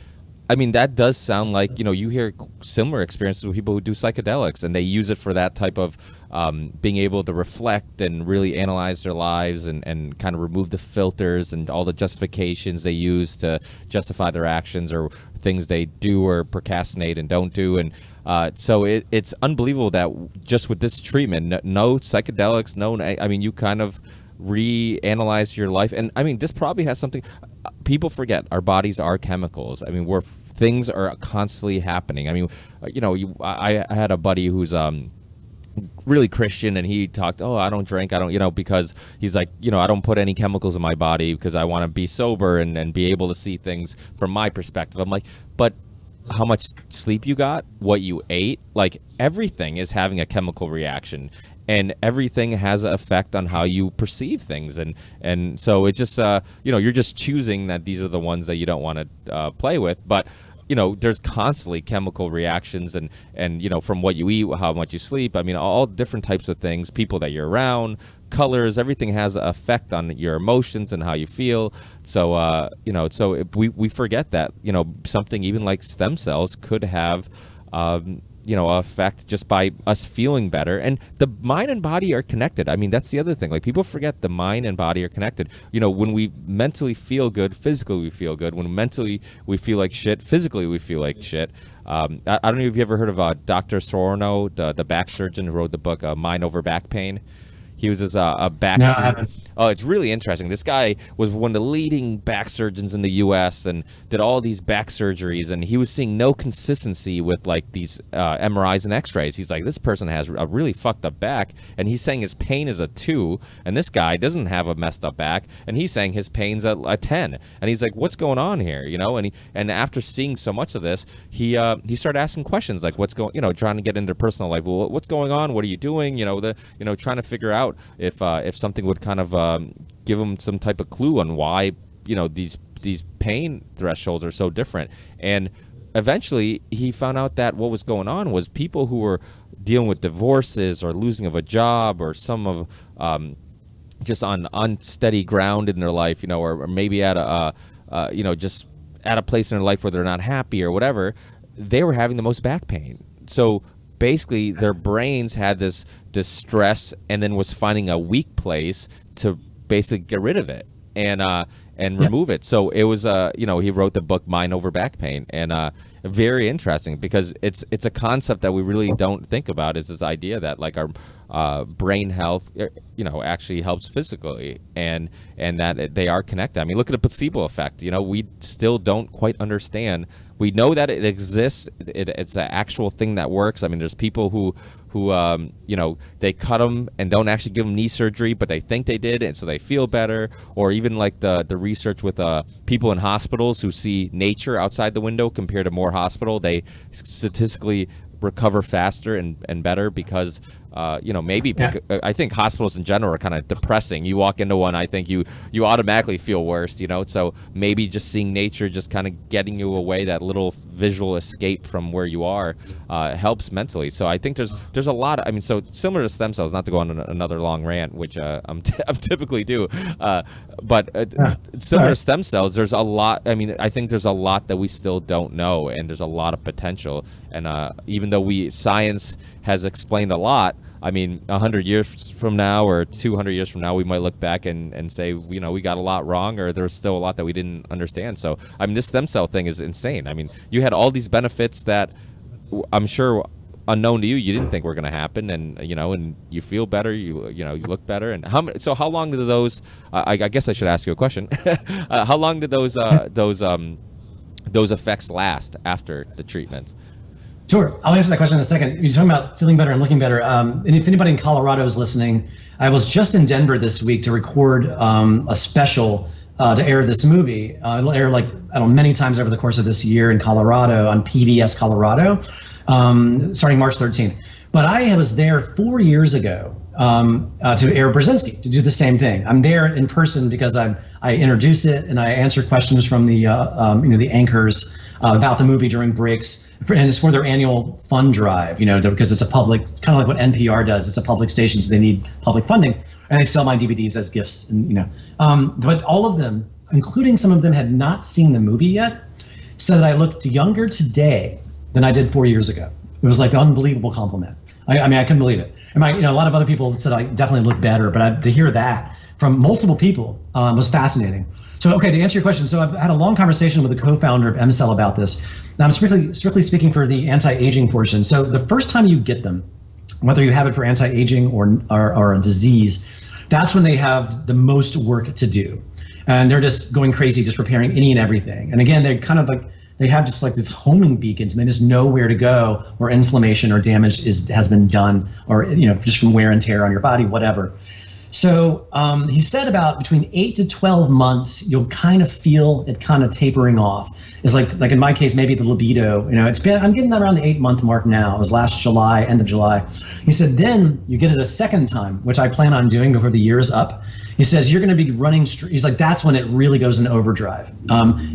Speaker 2: I mean, that does sound like, you hear similar experiences with people who do psychedelics, and they use it for that type of being able to reflect and really analyze their lives and kind of remove the filters and all the justifications they use to justify their actions or things they do or procrastinate and don't do. And so it's unbelievable that just with this treatment, no psychedelics, you kind of reanalyze your life. And I mean, this probably has something. People forget our bodies are chemicals. I mean, things are constantly happening. I mean, I had a buddy who's really Christian, and he talked, I don't drink, I don't, because he's like, I don't put any chemicals in my body because I want to be sober and be able to see things from my perspective. I'm like, but how much sleep you got, what you ate, like everything is having a chemical reaction. And everything has an effect on how you perceive things, and so it's just you're just choosing that these are the ones that you don't want to play with. But there's constantly chemical reactions, and from what you eat, how much you sleep. I mean, all different types of things, people that you're around, colors, everything has an effect on your emotions and how you feel. So we forget that something even like stem cells could have. Effect just by us feeling better. And the mind and body are connected. I mean, that's the other thing. Like, people forget the mind and body are connected. When we mentally feel good, physically we feel good. When mentally we feel like shit, physically we feel like shit. I don't know if you ever heard of Dr. Sorno, the back surgeon who wrote the book Mind Over Back Pain. He was a back
Speaker 1: No, I
Speaker 2: surgeon.
Speaker 1: haven't.
Speaker 2: Oh, it's really interesting. This guy was one of the leading back surgeons in the U.S. and did all these back surgeries, and he was seeing no consistency with like these MRIs and X-rays. He's like, this person has a really fucked up back, and he's saying his pain is a 2, and this guy doesn't have a messed up back, and he's saying his pain's a 10, and he's like, what's going on here? And after seeing so much of this, he started asking questions like, what's going, trying to get into their personal life. Well, what's going on? What are you doing? Trying to figure out if something would kind of give them some type of clue on why these pain thresholds are so different. And eventually he found out that what was going on was people who were dealing with divorces or losing of a job or some of just on unsteady ground in their life, or maybe at just at a place in their life where they're not happy or whatever, they were having the most back pain. So basically their brains had this stress and then was finding a weak place to basically get rid of it. and remove it. So it was he wrote the book Mind Over Back Pain, and very interesting because it's a concept that we really don't think about, is this idea that like our brain health actually helps physically, and that they are connected. I mean, look at the placebo effect. We still don't quite understand. We know that it exists. It's an actual thing that works. I mean, there's people who they cut them and don't actually give them knee surgery, but they think they did, and so they feel better. Or even like the research with people in hospitals who see nature outside the window compared to more hospital, they statistically recover faster and better because I think hospitals in general are kind of depressing. You walk into one, I think you automatically feel worse, so maybe just seeing nature, just kind of getting you away, that little visual escape from where you are, helps mentally. So I think there's a lot so similar to stem cells, not to go on another long rant, which I'm typically do, but similar to stem cells, there's a lot. I think there's a lot that we still don't know, and there's a lot of potential. And even though science has explained a lot, 100 years from now or 200 years from now, we might look back and say, we got a lot wrong, or there's still a lot that we didn't understand. So, this stem cell thing is insane. You had all these benefits that I'm sure unknown to you, you didn't think were going to happen, and and you feel better, you look better. And how long did those? I guess I should ask you a question. How long did those effects last after the treatment?
Speaker 1: Sure. I'll answer that question in a second. You're talking about feeling better and looking better. And if anybody in Colorado is listening, I was just in Denver this week to record a special to air this movie. It'll air many times over the course of this year in Colorado on PBS Colorado, starting March 13th. But I was there 4 years ago to air Burzynski, to do the same thing. I'm there in person because I introduce it and I answer questions from the the anchors about the movie during breaks, and it's for their annual fund drive, because it's a public, kind of like what NPR does. It's a public station, so they need public funding, and they sell my DVDs as gifts, and but all of them, including some of them, had not seen the movie yet, said that I looked younger today than I did 4 years ago. It was like an unbelievable compliment. I couldn't believe it. And a lot of other people said I definitely look better, but to hear that from multiple people was fascinating. So, okay, to answer your question, so I've had a long conversation with the co-founder of MCell about this. Now, I'm strictly speaking for the anti-aging portion. So the first time you get them, whether you have it for anti-aging or a disease, that's when they have the most work to do. And they're just going crazy, just repairing any and everything. And again, they're kind of like, they have just like these homing beacons, and they just know where to go where inflammation or damage has been done, or just from wear and tear on your body, whatever. So he said about between 8 to 12 months, you'll kind of feel it kind of tapering off. It's like in my case, maybe the libido. I'm getting around the 8-month mark now. It was last July, end of July. He said then you get it a second time, which I plan on doing before the year is up. He says you're going to be running. He's like, that's when it really goes into overdrive.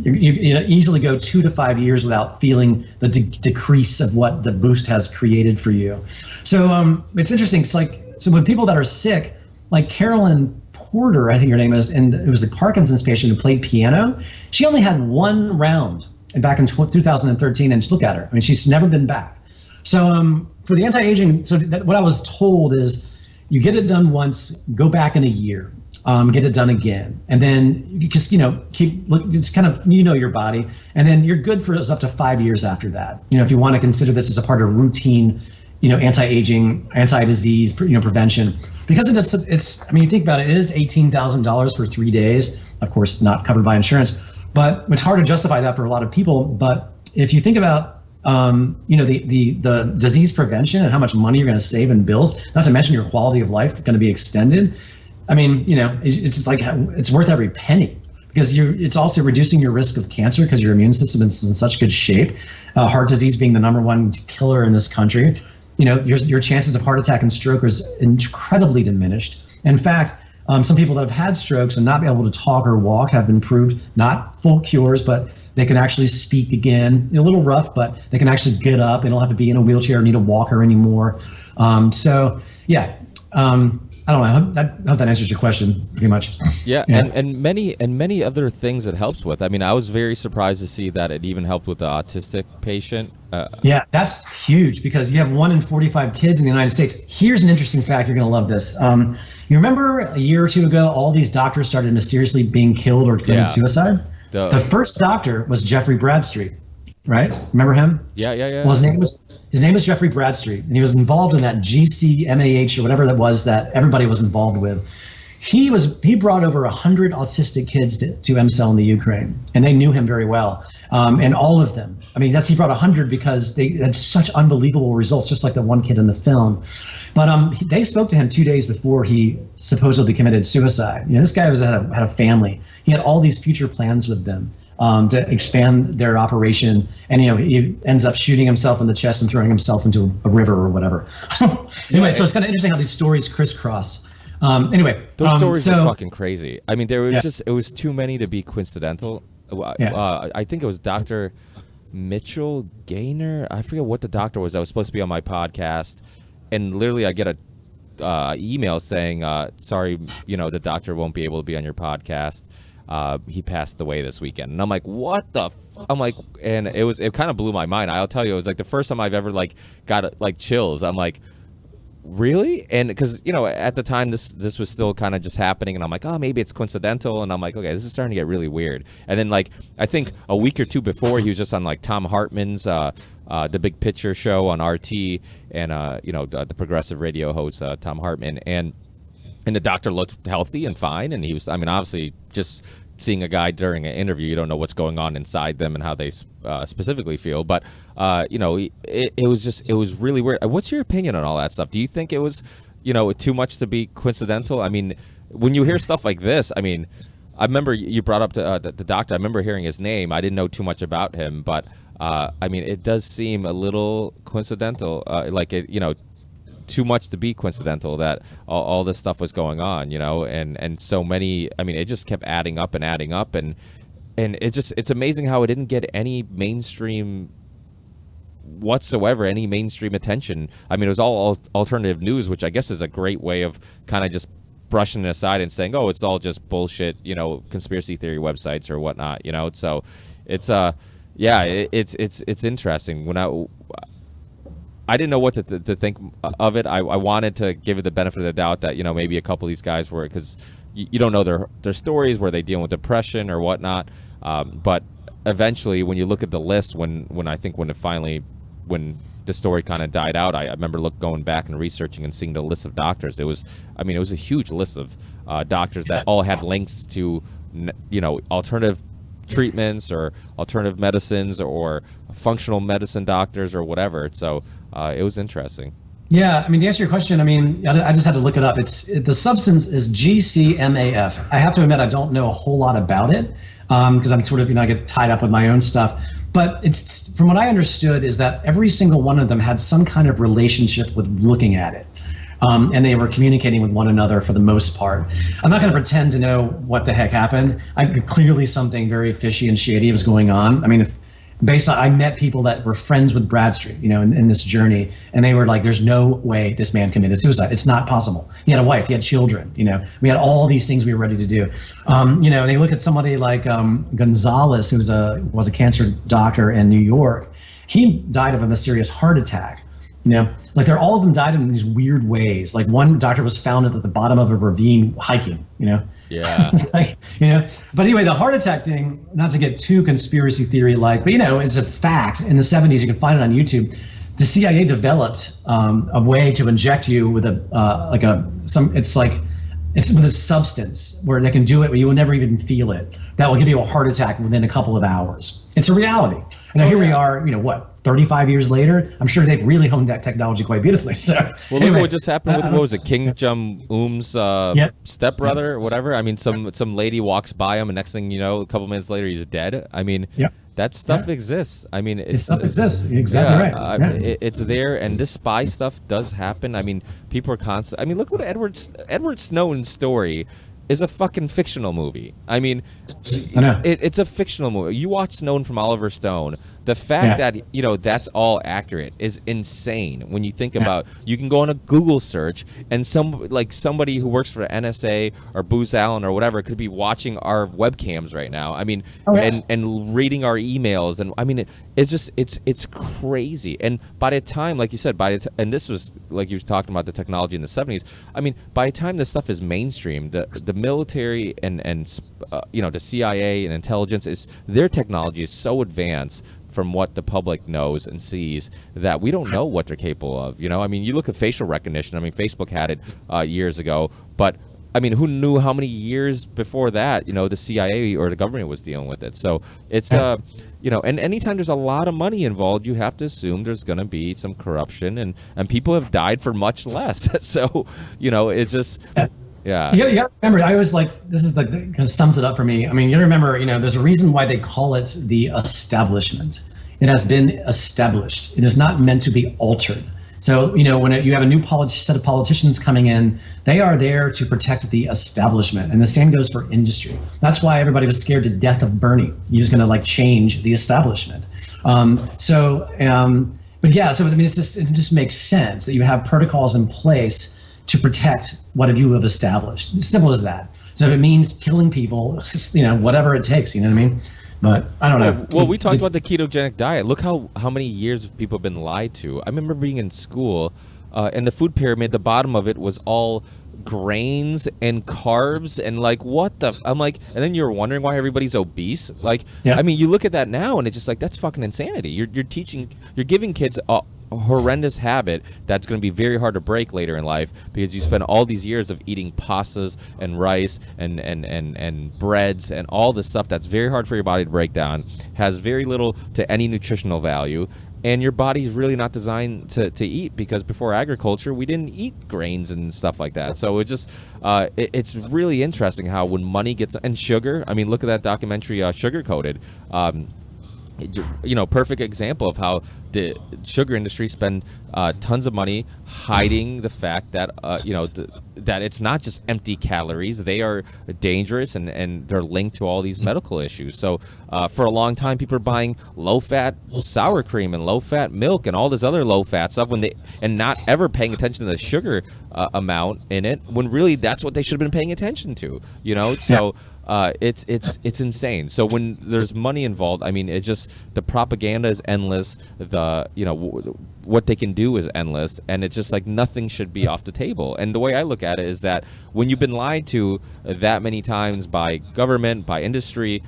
Speaker 1: You easily go 2 to 5 years without feeling the decrease of what the boost has created for you. So it's interesting. It's like, so when people that are sick, like Carolyn Porter, I think her name is, and it was the Parkinson's patient who played piano. She only had one round back in 2013, and look at her. She's never been back. So for the anti-aging, what I was told is you get it done once, go back in a year. Get it done again, and then you just it's kind of your body, and then you're good for up to 5 years after that. If you want to consider this as a part of routine, anti-aging, anti-disease, prevention, because it's. You think about it. It is $18,000 for 3 days. Of course, not covered by insurance, but it's hard to justify that for a lot of people. But if you think about the disease prevention and how much money you're going to save in bills, not to mention your quality of life going to be extended. It's like it's worth every penny, because it's also reducing your risk of cancer because your immune system is in such good shape. Heart disease being the #1 killer in this country, your chances of heart attack and stroke is incredibly diminished. In fact, some people that have had strokes and not be able to talk or walk have been proved, not full cures, but they can actually speak again. A little rough, but they can actually get up. They don't have to be in a wheelchair or need a walker anymore. I don't know. I hope that answers your question pretty much.
Speaker 2: Yeah. And many other things it helps with. I was very surprised to see that it even helped with the autistic patient.
Speaker 1: Yeah, that's huge, because you have 1 in 45 kids in the United States. Here's an interesting fact. You're going to love this. You remember a year or two ago, all these doctors started mysteriously being killed or committing suicide? The first doctor was Jeffrey Bradstreet, right? Remember him?
Speaker 2: Yeah.
Speaker 1: Well, his name was Jeffrey Bradstreet, and he was involved in that GCMAH or whatever that was that everybody was involved with. He brought over 100 autistic kids to M-Cell in the Ukraine, and they knew him very well. And all of them, I mean, he brought 100 because they had such unbelievable results, just like the one kid in the film. But they spoke to him 2 days before he supposedly committed suicide. This guy had a family. He had all these future plans with them to expand their operation. And, he ends up shooting himself in the chest and throwing himself into a river or whatever. Anyway, so it's kind of interesting how these stories crisscross. Anyway,
Speaker 2: those stories are fucking crazy. I mean, it was too many to be coincidental. I think it was Dr. Mitchell Gaynor. I forget what the doctor was that was supposed to be on my podcast, and literally I get a email saying, "Sorry, the doctor won't be able to be on your podcast. He passed away this weekend." And I'm like, "What the?" I'm like, and it kind of blew my mind. I'll tell you, it was like the first time I've ever got chills. I'm like, really? And because at the time this was still kind of just happening, and I'm like, oh, maybe it's coincidental, and I'm like, okay, this is starting to get really weird. And then I think a week or two before, he was just on Tom Hartman's The Big Picture show on RT, and the progressive radio host Tom Hartman, and the doctor looked healthy and fine, and he was, I mean, obviously just seeing a guy during an interview, you don't know what's going on inside them and how they specifically feel. But, it was really weird. What's your opinion on all that stuff? Do you think it was, too much to be coincidental? I mean, when you hear stuff like this, I mean, I remember you brought up the doctor. I remember hearing his name. I didn't know too much about him, but, I mean, it does seem a little coincidental, too much to be coincidental that all this stuff was going on, and so many. I mean, it just kept adding up, and it's amazing how it didn't get any mainstream whatsoever, any mainstream attention. I mean, it was all alternative news, which I guess is a great way of kind of just brushing it aside and saying, oh, it's all just bullshit, conspiracy theory websites or whatnot, So it's it's interesting. When I didn't know what to think of it. I wanted to give it the benefit of the doubt that, maybe a couple of these guys were, because you don't know their stories, where they deal with depression or whatnot. But eventually, when you look at the list, when the story kind of died out, I remember going back and researching and seeing the list of doctors. It was a huge list of doctors that all had links to, alternative treatments or alternative medicines or functional medicine doctors or whatever. So it was interesting.
Speaker 1: Yeah, I mean, to answer your question, I mean, I just had to look it up. The substance is GCMAF. I have to admit, I don't know a whole lot about it because I'm sort of, I get tied up with my own stuff. But it's, from what I understood, is that every single one of them had some kind of relationship with looking at it. And they were communicating with one another for the most part. I'm not going to pretend to know what the heck happened. Clearly something very fishy and shady was going on. I mean, I met people that were friends with Bradstreet, in this journey, and they were like, there's no way this man committed suicide. It's not possible. He had a wife, he had children, we had all these things we were ready to do. They look at somebody like Gonzalez, who was a cancer doctor in New York. He died of a mysterious heart attack. All of them died in these weird ways. Like, one doctor was found at the bottom of a ravine hiking,
Speaker 2: Yeah.
Speaker 1: It's like, But anyway, the heart attack thing, not to get too conspiracy theory like, but it's a fact. In the 70s, you can find it on YouTube. The CIA developed a way to inject you with it's with a substance where they can do it where you will never even feel it. That will give you a heart attack within a couple of hours. It's a reality. And here we are, 35 years later? I'm sure they've really honed that technology quite beautifully. So,
Speaker 2: well, look what just happened with, what was it, Kim Jong-un's stepbrother or whatever? I mean, some lady walks by him, and next thing you know, a couple minutes later, he's dead. I mean, that stuff exists. I mean,
Speaker 1: this stuff exists. Exactly right.
Speaker 2: It's there, and this spy stuff does happen. I mean, people are constant. I mean, look what Edward Snowden's story is a fucking fictional movie. I mean,
Speaker 1: I know.
Speaker 2: it's a fictional movie. You watch Snowden from Oliver Stone. The fact that that's all accurate is insane. When you think about, you can go on a Google search and somebody who works for NSA or Booz Allen or whatever could be watching our webcams right now. I mean, and reading our emails, and I mean, it's crazy. And by the time, like you said, and this was like you were talking about the technology in the 70s. I mean, by the time this stuff is mainstream, the military and the CIA and intelligence their technology is so advanced from what the public knows and sees that we don't know what they're capable of. I mean, you look at facial recognition. I mean, Facebook had it years ago, but I mean, who knew how many years before that, the CIA or the government was dealing with it? So it's, and anytime there's a lot of money involved, you have to assume there's going to be some corruption, and people have died for much less. So, it's just... Yeah.
Speaker 1: You gotta remember, I always like, this is because sums it up for me. I mean, you gotta remember, there's a reason why they call it the establishment. It has been established. It is not meant to be altered. So, when you have a new set of politicians coming in, they are there to protect the establishment. And the same goes for industry. That's why everybody was scared to death of Bernie. He was gonna change the establishment. But yeah, so I mean, it just makes sense that you have protocols in place to protect what you have established. Simple as that. So if it means killing people, whatever it takes, you know what I mean? But I don't know.
Speaker 2: Well, we talked about the ketogenic diet. Look how many years people have been lied to. I remember being in school, and the food pyramid, the bottom of it was all grains and carbs, and what the... I'm like, and then you're wondering why everybody's obese. I mean, you look at that now, and it's just that's fucking insanity. You're giving kids a horrendous habit that's going to be very hard to break later in life, because you spend all these years of eating pastas and rice and breads and all this stuff that's very hard for your body to break down, has very little to any nutritional value, and your body's really not designed to eat, because before agriculture we didn't eat grains and stuff like that. So it's just it's really interesting how when money gets... and sugar, I mean, look at that documentary, Sugar Coated. Perfect example of how the sugar industry spend tons of money hiding the fact that that it's not just empty calories. They are dangerous, and they're linked to all these medical issues. So for a long time, people are buying low-fat sour cream and low-fat milk and all this other low-fat stuff and not ever paying attention to the sugar amount in it, when really that's what they should have been paying attention to. So. It's insane. So when there's money involved, I mean, the propaganda is endless. What they can do is endless, and it's just nothing should be off the table. And the way I look at it is that when you've been lied to that many times by government, by industry,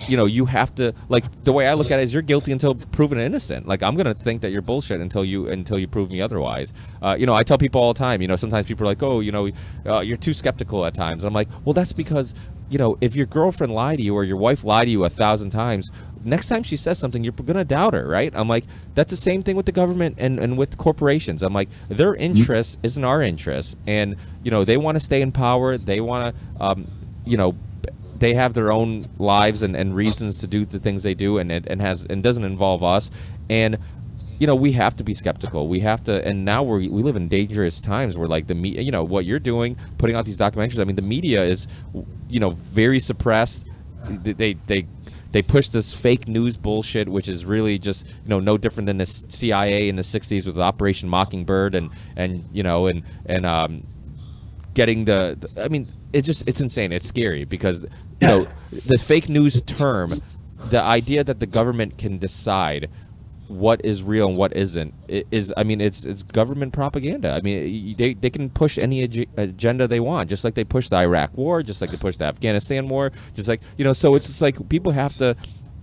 Speaker 2: you have to, the way I look at it is you're guilty until proven innocent. I'm going to think that you're bullshit until you prove me otherwise. I tell people all the time, sometimes people are like, oh, you're too skeptical at times. And I'm like, well, that's because, if your girlfriend lied to you or your wife lied to you 1,000 times, next time she says something, you're going to doubt her, right? I'm like, that's the same thing with the government and with corporations. I'm like, their interest isn't our interest. And, they want to stay in power. They want to, they have their own lives and reasons to do the things they do, and doesn't involve us. And we have to be skeptical. We have to, and now we live in dangerous times where the media, what you're doing, putting out these documentaries. I mean, the media is, very suppressed. They push this fake news bullshit, which is really just no different than the CIA in the 60s with Operation Mockingbird and getting I mean, it's insane. It's scary because this fake news term, the idea that the government can decide what is real and what isn't is, I mean, it's government propaganda. I mean, they can push any agenda they want, just like they pushed the Iraq war, just like they pushed the Afghanistan war, just like so it's just people have to.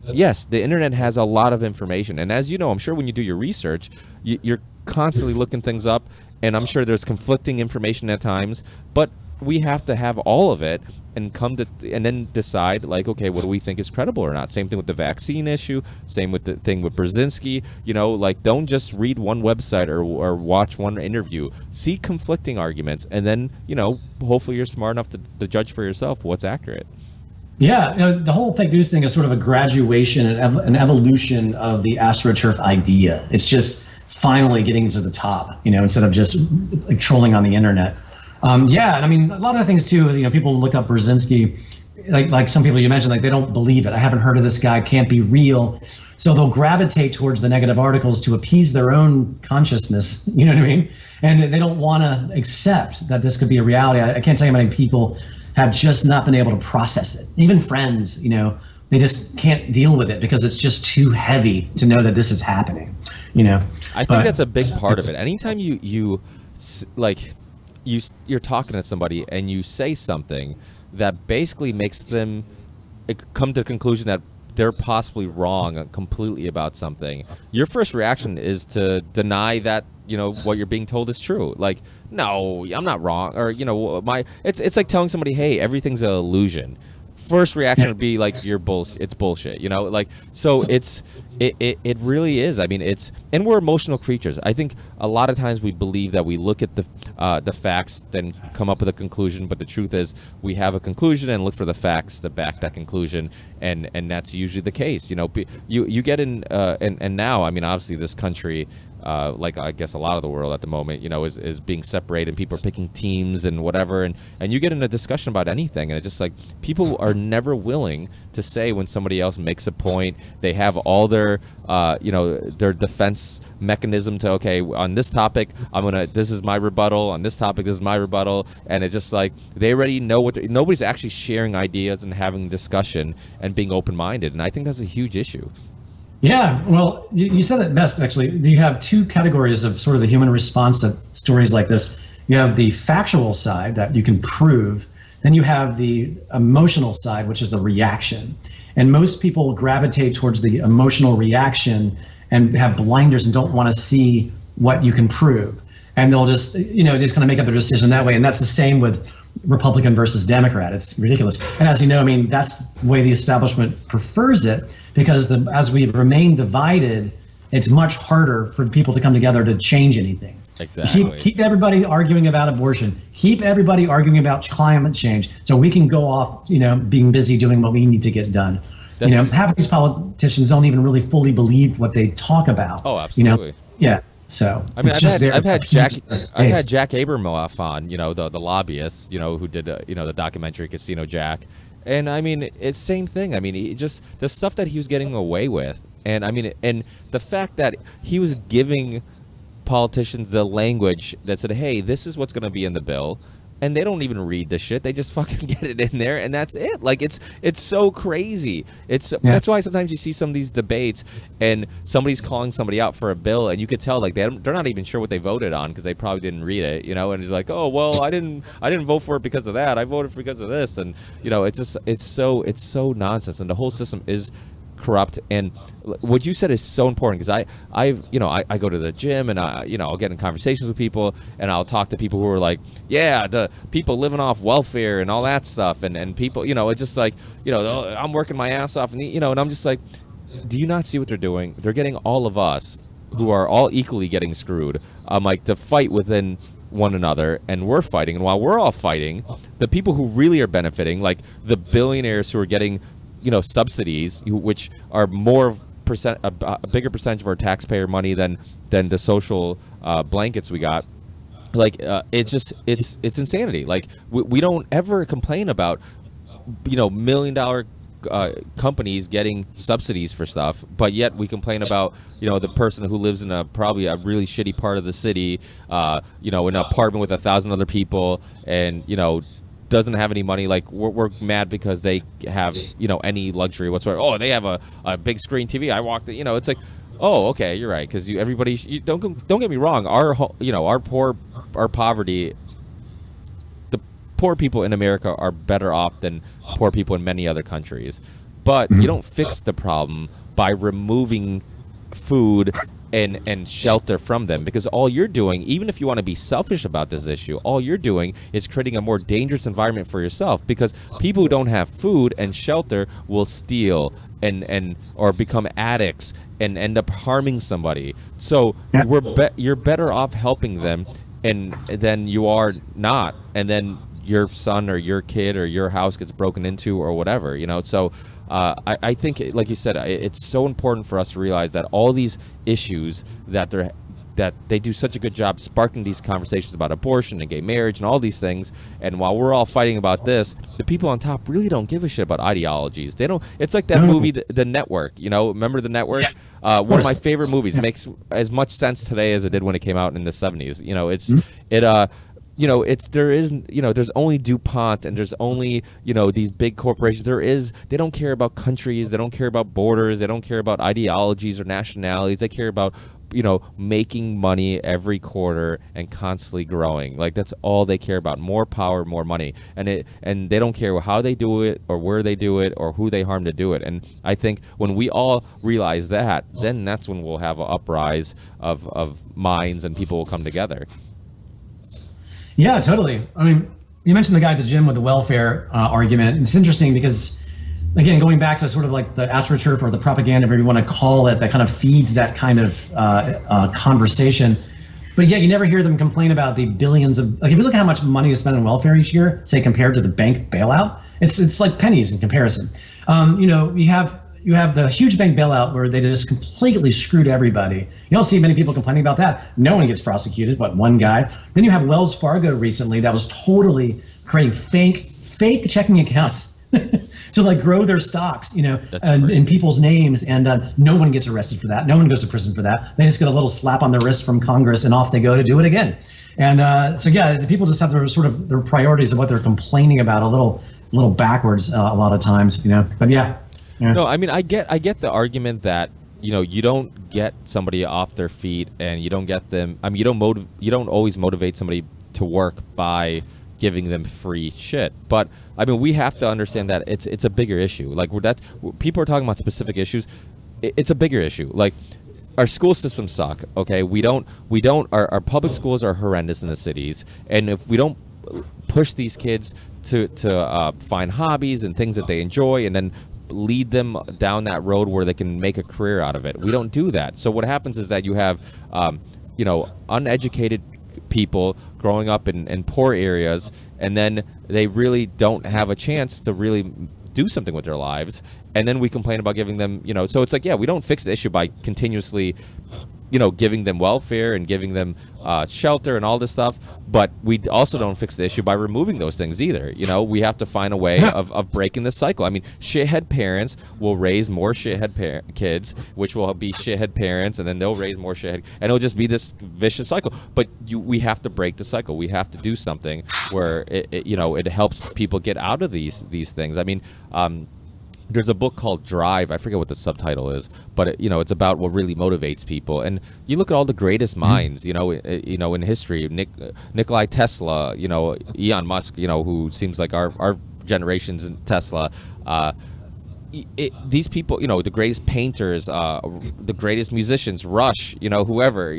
Speaker 2: Yes, the internet has a lot of information, and as you know, I'm sure when you do your research, you're constantly looking things up, and I'm sure there's conflicting information at times, but we have to have all of it and and then decide okay, what do we think is credible or not. Same thing with the vaccine issue, same with the thing with Burzynski. Don't just read one website or watch one interview. See conflicting arguments, and then hopefully you're smart enough to judge for yourself what's accurate.
Speaker 1: Yeah, the whole fake news thing is sort of a graduation and an evolution of the AstroTurf idea. It's just finally getting to the top, instead of just trolling on the internet. Yeah, and I mean, a lot of things too. People look up Burzynski, like some people you mentioned, like they don't believe it. I haven't heard of this guy. Can't be real. So they'll gravitate towards the negative articles to appease their own consciousness. You know what I mean? And they don't want to accept that this could be a reality. I can't tell you how many people have just not been able to process it. Even friends, they just can't deal with it because it's just too heavy to know that this is happening.
Speaker 2: I think that's a big part of it. Anytime you're talking to somebody and you say something that basically makes them come to the conclusion that they're possibly wrong completely about something, your first reaction is to deny that what you're being told is true. Like, no, I'm not wrong, or it's like telling somebody, hey, everything's an illusion. First reaction would be like, you're bullshit. It's bullshit, like, so it really is. I mean, and we're emotional creatures. I think a lot of times we believe that we look at the facts, then come up with a conclusion, but the truth is we have a conclusion and look for the facts to back that conclusion, and that's usually the case. You get in, and now, I mean, obviously this country, like I guess a lot of the world at the moment, is being separated, and people are picking teams and whatever, and you get in a discussion about anything, and it's just like people are never willing to say when somebody else makes a point. They have all their their defense mechanism to, okay, on this topic this is my rebuttal, on this topic this is my rebuttal, and it's just like they already know nobody's actually sharing ideas and having discussion and being open-minded, and I think that's a huge issue.
Speaker 1: Yeah, well, you said it best, actually. You have two categories of sort of the human response to stories like this. You have the factual side that you can prove. Then you have the emotional side, which is the reaction. And most people gravitate towards the emotional reaction and have blinders and don't want to see what you can prove. And they'll just kind of make up their decision that way. And that's the same with Republican versus Democrat. It's ridiculous. And as you know, I mean, that's the way the establishment prefers it. Because as we remain divided, it's much harder for people to come together to change anything.
Speaker 2: Exactly.
Speaker 1: Keep everybody arguing about abortion. Keep everybody arguing about climate change, so we can go off, being busy doing what we need to get done. Half of these politicians don't even really fully believe what they talk about.
Speaker 2: Oh, absolutely.
Speaker 1: Yeah. So
Speaker 2: I mean, I've had Jack Abramoff on, the lobbyist, who did the documentary Casino Jack. And I mean, it's same thing. I mean, just the stuff that he was getting away with, and I mean, and the fact that he was giving politicians the language that said, "Hey, this is what's going to be in the bill," and they don't even read the shit. They just fucking get it in there, and that's it. Like, it's so crazy. That's why sometimes you see some of these debates, and somebody's calling somebody out for a bill, and you could tell like they're not even sure what they voted on because they probably didn't read it, And it's like, oh well, I didn't vote for it because of that. I voted because of this, and it's so nonsense, and the whole system is corrupt. And what you said is so important, because I go to the gym, and I'll get in conversations with people, and I'll talk to people who are like, yeah, the people living off welfare and all that stuff, and people, it's just like, I'm working my ass off, and and I'm just like, do you not see what they're doing? They're getting all of us who are all equally getting screwed, like, to fight within one another, and we're fighting, and while we're all fighting, the people who really are benefiting, like the billionaires who are getting subsidies, which are more a bigger percentage of our taxpayer money than the social blankets we got. Like, it's insanity. Like, we don't ever complain about $1 million companies getting subsidies for stuff, but yet we complain about the person who lives in probably a really shitty part of the city, in an apartment with 1,000 other people, and doesn't have any money. Like, we're mad because they have any luxury whatsoever. Oh, they have a big screen TV. I walked it's like, oh, okay, you're right, because everybody don't get me wrong, our poverty, the poor people in America are better off than poor people in many other countries, but you don't fix the problem by removing food and shelter from them, because all you're doing, even if you want to be selfish about this issue, all you're doing is creating a more dangerous environment for yourself, because people who don't have food and shelter will steal and or become addicts and end up harming somebody. So you're better off helping them and than you are not, and then your son or your kid or your house gets broken into or whatever, so I think, like you said, it's so important for us to realize that all these issues that they're that they do such a good job sparking these conversations about abortion and gay marriage and all these things. And while we're all fighting about this, the people on top really don't give a shit about ideologies. They don't. It's like that movie, the Network. You know, remember The Network?
Speaker 1: Yeah.
Speaker 2: One of my favorite movies. Makes as much sense today as it did when it came out in the 70s. You know, there's only DuPont and there's only, these big corporations. They don't care about countries. They don't care about borders. They don't care about ideologies or nationalities. They care about, making money every quarter and constantly growing. Like, that's all they care about. More power, more money. And they don't care how they do it or where they do it or who they harm to do it. And I think when we all realize that, then that's when we'll have an uprise of minds and people will come together.
Speaker 1: Yeah, totally. I mean, you mentioned the guy at the gym with the welfare argument. It's interesting because, again, going back to sort of like the astroturf or the propaganda, whatever you want to call it, that kind of feeds that kind of conversation. But yet you never hear them complain about the billions of, like, if you look at how much money is spent on welfare each year, say compared to the bank bailout, it's like pennies in comparison. You have the huge bank bailout where they just completely screwed everybody. You don't see many people complaining about that. No one gets prosecuted, but one guy. Then you have Wells Fargo recently that was totally creating fake checking accounts to like grow their stocks, in people's names, and no one gets arrested for that. No one goes to prison for that. They just get a little slap on the wrist from Congress, and off they go to do it again. And so people just have their priorities of what they're complaining about a little backwards a lot of times, But yeah.
Speaker 2: No, I mean, I get the argument that, you don't get somebody off their feet and you don't get them. I mean, you don't always motivate somebody to work by giving them free shit. But I mean, we have to understand that it's a bigger issue. Like, people are talking about specific issues. It's a bigger issue. Like, our school systems suck. Okay, our public schools are horrendous in the cities, and if we don't push these kids to find hobbies and things that they enjoy, and then lead them down that road where they can make a career out of it. We don't do that. So what happens is that you have, uneducated people growing up in poor areas, and then they really don't have a chance to really do something with their lives. And then we complain about giving them, so it's like, we don't fix the issue by continuously, giving them welfare and giving them shelter and all this stuff. But we also don't fix the issue by removing those things either. We have to find a way of breaking the cycle. I mean, shithead parents will raise more shithead kids, which will be shithead parents, and then they'll raise more shithead, and it'll just be this vicious cycle. But we have to break the cycle. We have to do something where it helps people get out of these things. I mean, there's a book called Drive. I forget what the subtitle is, but it's about what really motivates people. And you look at all the greatest minds, in history. Nikolai Tesla, Elon Musk, who seems like our generation's Tesla. These people, the greatest painters, the greatest musicians, Rush, whoever,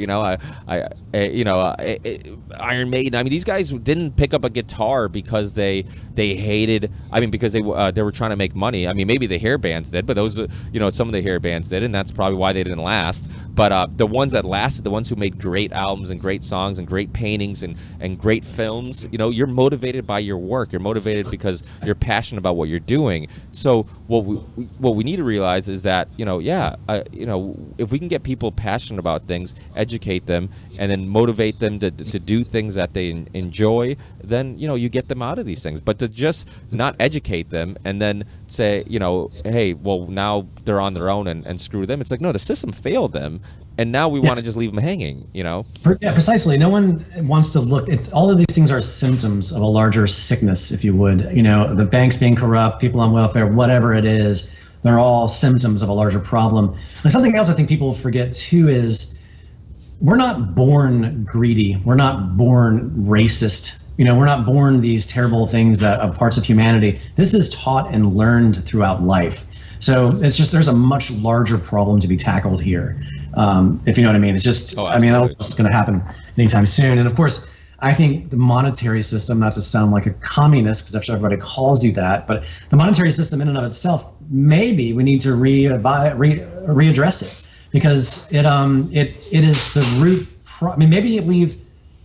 Speaker 2: Iron Maiden. I mean, these guys didn't pick up a guitar because they hated. I mean, because they were trying to make money. I mean, maybe the hair bands did, but those, some of the hair bands did, and that's probably why they didn't last. But the ones that lasted, the ones who made great albums and great songs and great paintings and great films, you're motivated by your work. You're motivated because you're passionate about what you're doing. So what we need to realize is that if we can get people passionate about things, educate them, and then motivate them to do things that they enjoy, then you get them out of these things. But to just not educate them and then say, hey, well, now they're on their own and screw them. It's like, no, the system failed them, and now we want to just leave them hanging. Yeah,
Speaker 1: precisely. No one wants to look. All of these things are symptoms of a larger sickness, if you would. The banks being corrupt, people on welfare, whatever it is. They're all symptoms of a larger problem. And something else I think people forget too is we're not born greedy. We're not born racist. We're not born these terrible things of parts of humanity. This is taught and learned throughout life. So it's just, there's a much larger problem to be tackled here. If you know what I mean. It's just, I don't know what's going to happen anytime soon. And of course, I think the monetary system, not to sound like a communist, because I'm sure everybody calls you that, but the monetary system in and of itself, maybe we need to readdress it, because it is the root. Maybe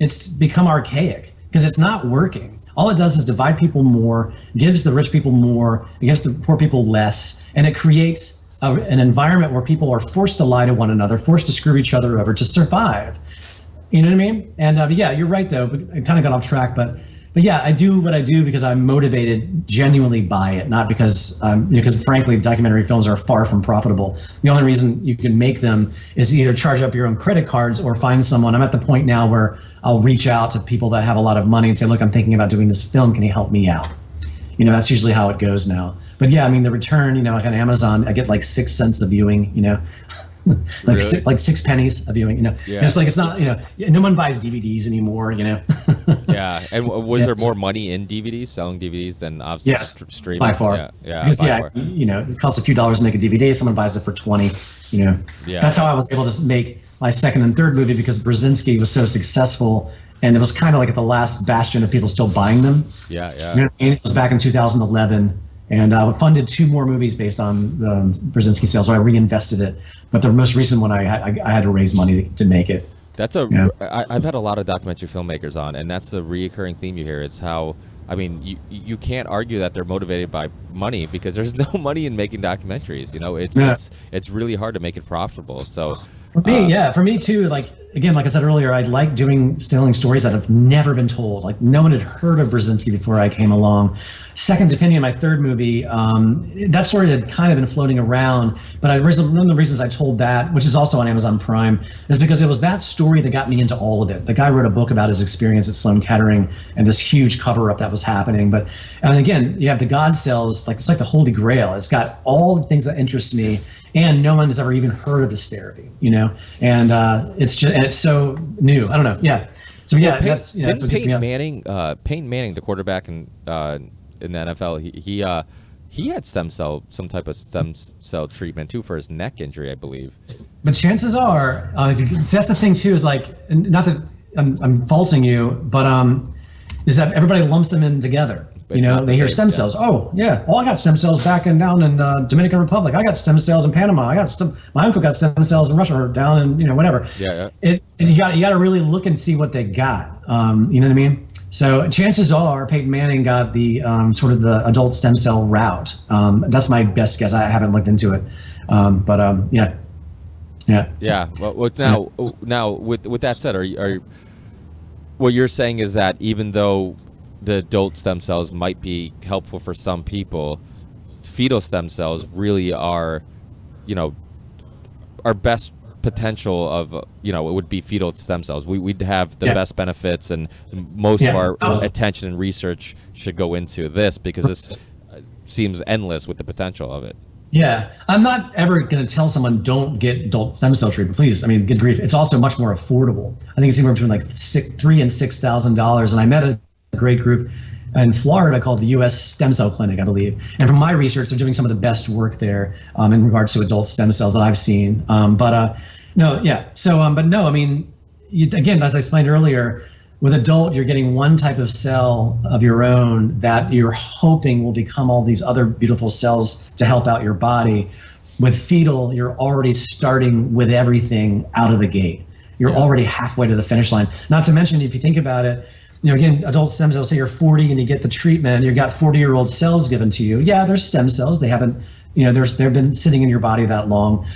Speaker 1: it's become archaic because it's not working. All it does is divide people more, gives the rich people more, it gives the poor people less, and it creates an environment where people are forced to lie to one another, forced to screw each other over to survive. You know what I mean? And but yeah, you're right though. But I kind of got off track, but yeah, I do what I do because I'm motivated genuinely by it, not because because frankly, documentary films are far from profitable. The only reason you can make them is either charge up your own credit cards or find someone. I'm at the point now where I'll reach out to people that have a lot of money and say, look, I'm thinking about doing this film. Can you help me out? You know, that's usually how it goes now. But yeah, I mean, the return, you know, like on Amazon, I get like 6 cents a viewing, you know. Like
Speaker 2: really?
Speaker 1: like 6 pennies a viewing, you know.
Speaker 2: Yeah.
Speaker 1: And it's like, it's not, you know, no one buys DVDs anymore, you know.
Speaker 2: Yeah, and was there more money in DVDs, selling DVDs, than obviously streaming?
Speaker 1: By far.
Speaker 2: Yeah,
Speaker 1: because
Speaker 2: by far.
Speaker 1: you know, it costs a few dollars to make a DVD. Someone buys it for 20. You know, that's how I was able to make my second and third movie, because Burzynski was so successful, and it was kind of like at the last bastion of people still buying them.
Speaker 2: Yeah.
Speaker 1: You know what I mean? It was back in 2011. And funded 2 more movies based on the Burzynski sales, so I reinvested it. But the most recent one, I had to raise money to make it.
Speaker 2: That's I've had a lot of documentary filmmakers on, and that's the reoccurring theme you hear. It's how, I mean, you can't argue that they're motivated by money, because there's no money in making documentaries. You know, it's really hard to make it profitable. So
Speaker 1: for me too. Like again, like I said earlier, I like telling stories that have never been told. Like no one had heard of Burzynski before I came along. Second Opinion, my third movie, that story had kind of been floating around, but one of the reasons I told that, which is also on Amazon Prime, is because it was that story that got me into all of it. The guy wrote a book about his experience at Sloan Kettering and this huge cover-up that was happening. And again, you have the God cells, like it's like the Holy Grail. It's got all the things that interest me, and no one has ever even heard of this therapy, you know? And it's so new. I don't know. Yeah. So yeah, that's what gets me up.
Speaker 2: Peyton Manning, the quarterback in the NFL, he had some type of stem cell treatment too for his neck injury, I believe.
Speaker 1: But chances are, that's the thing too, is like, not that I'm faulting you, but is that everybody lumps them in together. You know, they hear stem cells. Oh yeah, I got stem cells down in Dominican Republic. I got stem cells in Panama. My uncle got stem cells in Russia, or down in, you know, whatever.
Speaker 2: Yeah.
Speaker 1: You got to really look and see what they got. You know what I mean? So chances are Peyton Manning got the sort of the adult stem cell route. That's my best guess. I haven't looked into it, yeah.
Speaker 2: Yeah. Well, now with that said, are what you're saying is that even though the adult stem cells might be helpful for some people, fetal stem cells really are, you know, our best potential of, you know, it would be fetal stem cells. We'd have the best benefits, and most of our attention and research should go into this, because this seems endless with the potential of it.
Speaker 1: Yeah, I'm not ever going to tell someone don't get adult stem cell treatment. Please, I mean, good grief. It's also much more affordable. I think it's anywhere between like $3,000 and $6,000. And I met a great group in Florida called the U.S. Stem Cell Clinic, I believe. And from my research, they're doing some of the best work there in regards to adult stem cells that I've seen. I mean, again, as I explained earlier, with adult, you're getting one type of cell of your own that you're hoping will become all these other beautiful cells to help out your body. With fetal, you're already starting with everything out of the gate. You're already halfway to the finish line. Not to mention, if you think about it, you know, again, adult stem cells, say you're 40 and you get the treatment, you've got 40-year-old cells given to you. Yeah, they're stem cells. They haven't, you know, they've been sitting in your body that long.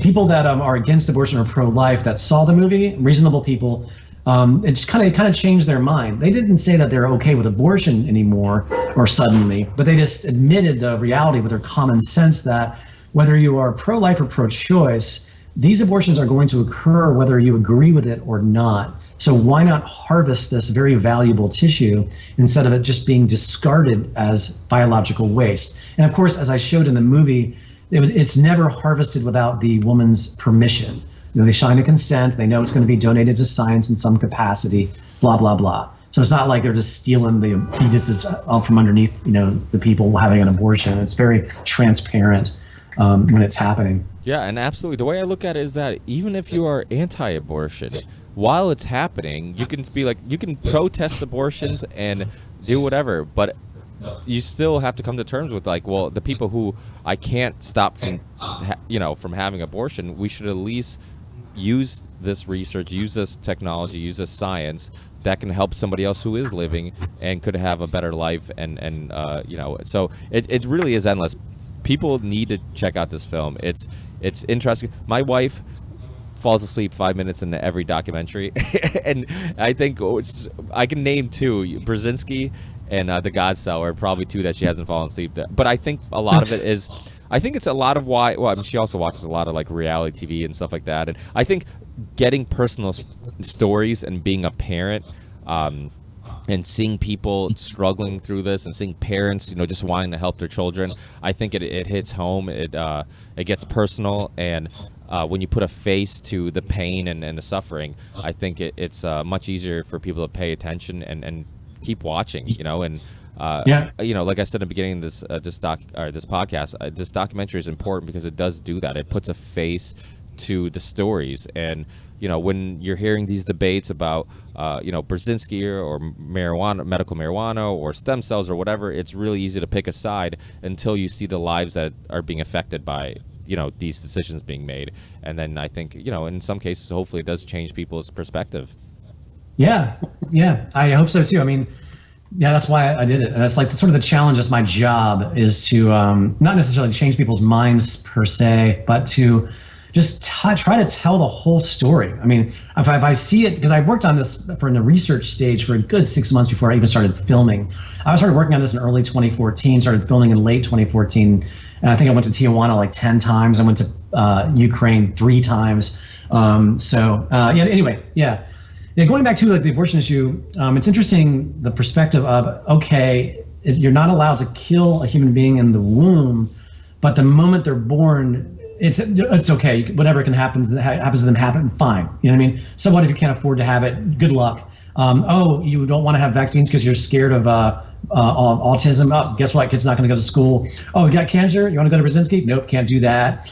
Speaker 1: People that are against abortion or pro-life that saw the movie, reasonable people, it just kind of changed their mind. They didn't say that they're okay with abortion anymore or suddenly, but they just admitted the reality with their common sense that whether you are pro-life or pro-choice, these abortions are going to occur whether you agree with it or not. So why not harvest this very valuable tissue instead of it just being discarded as biological waste? And of course, as I showed in the movie, it's never harvested without the woman's permission. You know, they sign a consent. They know it's going to be donated to science in some capacity, blah, blah, blah. So it's not like they're just stealing the fetuses out from underneath, you know, the people having an abortion. It's very transparent when it's happening.
Speaker 2: Yeah, and absolutely. The way I look at it is that even if you are anti-abortion, while it's happening, you can be like, you can protest abortions and do whatever, but you still have to come to terms with, like, well, the people who I can't stop from, from having abortion, we should at least use this research, use this technology, use this science that can help somebody else who is living and could have a better life. And so it really is endless. People need to check out this film. It's interesting. My wife falls asleep 5 minutes into every documentary. And I think I can name two, Burzynski and The Godseller, probably two that she hasn't fallen asleep to. But I think a lot of it is, I think it's a lot of why, well, I mean, she also watches a lot of like reality TV and stuff like that. And I think getting personal stories and being a parent, and seeing people struggling through this, and seeing parents, just wanting to help their children, I think it hits home. It gets personal, and when you put a face to the pain and the suffering, I think it's much easier for people to pay attention and keep watching. And like I said in the beginning of this podcast, this documentary is important because it does do that. It puts a face to the stories. And when you're hearing these debates about Burzynski or marijuana, medical marijuana, or stem cells or whatever, it's really easy to pick a side until you see the lives that are being affected by these decisions being made. And then I think in some cases, hopefully, it does change people's perspective.
Speaker 1: Yeah, I hope so too. I mean, yeah, that's why I did it. And that's like sort of the challenge. Is my job is to not necessarily change people's minds per se, but to just try to tell the whole story. I mean, if I see it, because I worked on this in the research stage for a good 6 months before I even started filming. I started working on this in early 2014, started filming in late 2014. And I think I went to Tijuana like 10 times. I went to Ukraine 3 times. Anyway. Going back to like the abortion issue, it's interesting the perspective of, okay, you're not allowed to kill a human being in the womb, but the moment they're born, it's okay. Whatever can happen to them, happen. Fine. You know what I mean? So what if you can't afford to have it? Good luck. You don't want to have vaccines because you're scared of autism. Oh, guess what? Kid's not going to go to school. Oh, you got cancer? You want to go to Burzynski? Nope, can't do that.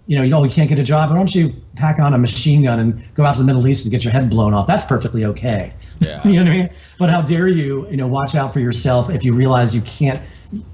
Speaker 1: You can't get a job. Why don't you pack on a machine gun and go out to the Middle East and get your head blown off? That's perfectly okay.
Speaker 2: Yeah.
Speaker 1: You know what I mean? But how dare you, watch out for yourself if you realize you can't.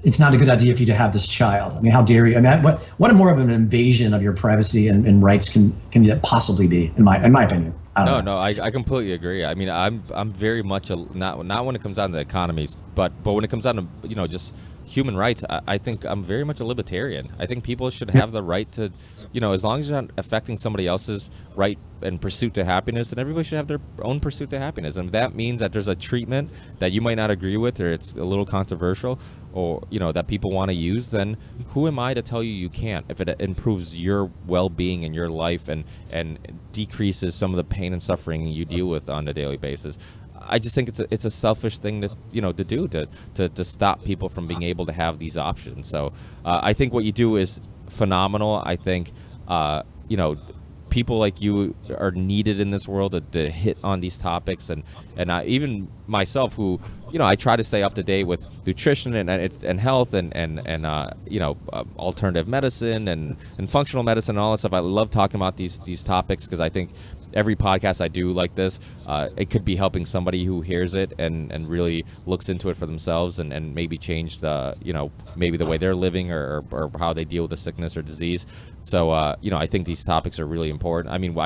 Speaker 1: It's not a good idea for you to have this child. I mean, how dare you? I mean, what more of an invasion of your privacy and rights can that possibly be? In my opinion.
Speaker 2: I completely agree. I mean, I'm very much not when it comes down to economies, but when it comes down to just human rights, I think I'm very much a libertarian. I think people should have the right to, as long as you're not affecting somebody else's right and pursuit to happiness, then everybody should have their own pursuit to happiness. And if that means that there's a treatment that you might not agree with, or it's a little controversial, or that people want to use, then who am I to tell you can't? If it improves your well-being in your life and decreases some of the pain and suffering you deal with on a daily basis, I just think it's a selfish thing to do to stop people from being able to have these options. So I think what you do is phenomenal. I think people like you are needed in this world to hit on these topics, and even myself, who I try to stay up to date with nutrition and health and alternative medicine and functional medicine and all that stuff. I love talking about these topics because I think every podcast I do like this, it could be helping somebody who hears it and really looks into it for themselves and maybe change maybe the way they're living or how they deal with a sickness or disease. So I think these topics are really important. I mean,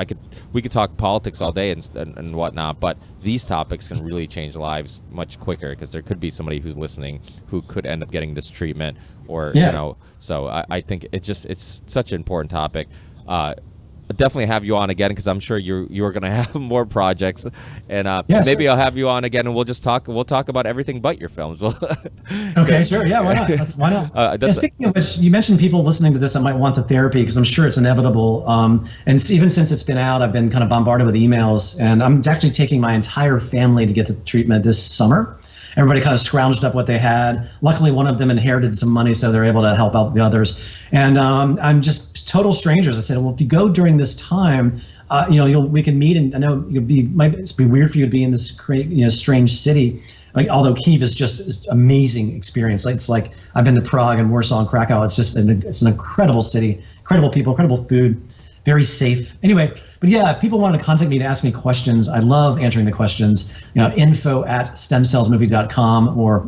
Speaker 2: we could talk politics all day and whatnot, but these topics can really change lives much quicker because there could be somebody who's listening who could end up getting this treatment or So I think it's such an important topic. Definitely have you on again because I'm sure you're going to have more projects, and maybe I'll have you on again and we'll talk about everything but your films.
Speaker 1: Okay, sure, yeah, why not? Why not? Speaking of which, you mentioned people listening to this that might want the therapy because I'm sure it's inevitable. And even since it's been out, I've been kind of bombarded with emails, and I'm actually taking my entire family to get the treatment this summer. Everybody kind of scrounged up what they had. Luckily, one of them inherited some money, so they're able to help out the others. And I'm just total strangers. I said, well, if you go during this time, we can meet. And I know might be weird for you to be in this strange city. Like, although Kyiv is just an amazing experience. It's like I've been to Prague and Warsaw and Krakow. It's just it's an incredible city, incredible people, incredible food, very safe. Anyway. But yeah, if people want to contact me to ask me questions, I love answering the questions. info@stemcellsmovie.com, or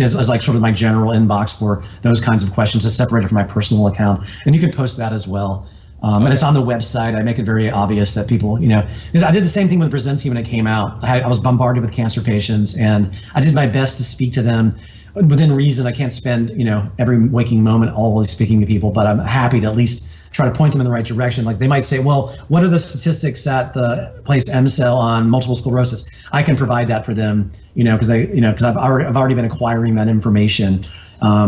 Speaker 1: as like sort of my general inbox for those kinds of questions. It's separated from my personal account, and you can post that as well. And it's on the website. I make it very obvious that people, because I did the same thing with Burzynski when it came out. I was bombarded with cancer patients, and I did my best to speak to them within reason. I can't spend every waking moment always speaking to people, but I'm happy to at least try to point them in the right direction. Like they might say, well, what are the statistics at the place M-Cell on multiple sclerosis? I can provide that for them, because I've already been acquiring that information,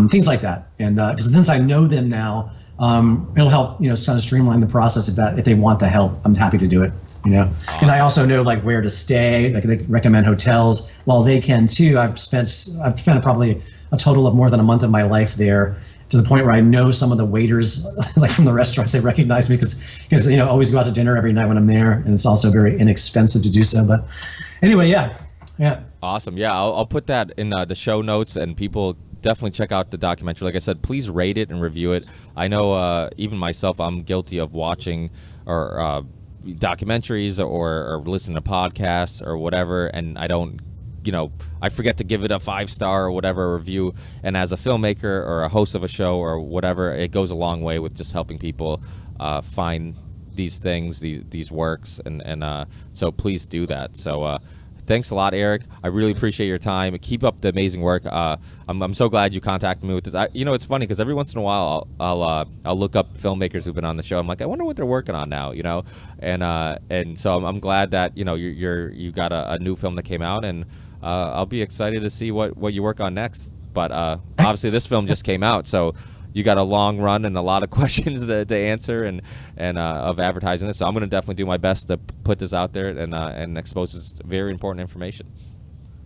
Speaker 1: things like that. And because since I know them now, it'll help, kind of streamline the process if they want the help. I'm happy to do it. Awesome. And I also know like where to stay. Like they recommend hotels. Well, they can too. I've spent probably a total of more than a month of my life there, to the point where I know some of the waiters, like from the restaurants, they recognize me because always go out to dinner every night when I'm there, and it's also very inexpensive to do so. But anyway, yeah.
Speaker 2: Awesome. Yeah, I'll put that in the show notes, and people definitely check out the documentary. Like I said, please rate it and review it. I know even myself, I'm guilty of watching or documentaries or listening to podcasts or whatever, and I don't, I forget to give it a 5-star or whatever review. And as a filmmaker or a host of a show or whatever, it goes a long way with just helping people find these things, these works, and so please do that. So thanks a lot, Eric. I really appreciate your time. Keep up the amazing work. I'm so glad you contacted me with this. It's funny because every once in a while I'll look up filmmakers who've been on the show. I'm like, I wonder what they're working on now, and so I'm glad that you got a new film that came out, and I'll be excited to see what you work on next. But obviously this film just came out, so you got a long run and a lot of questions to answer and of advertising this. So I'm going to definitely do my best to put this out there and expose this very important information.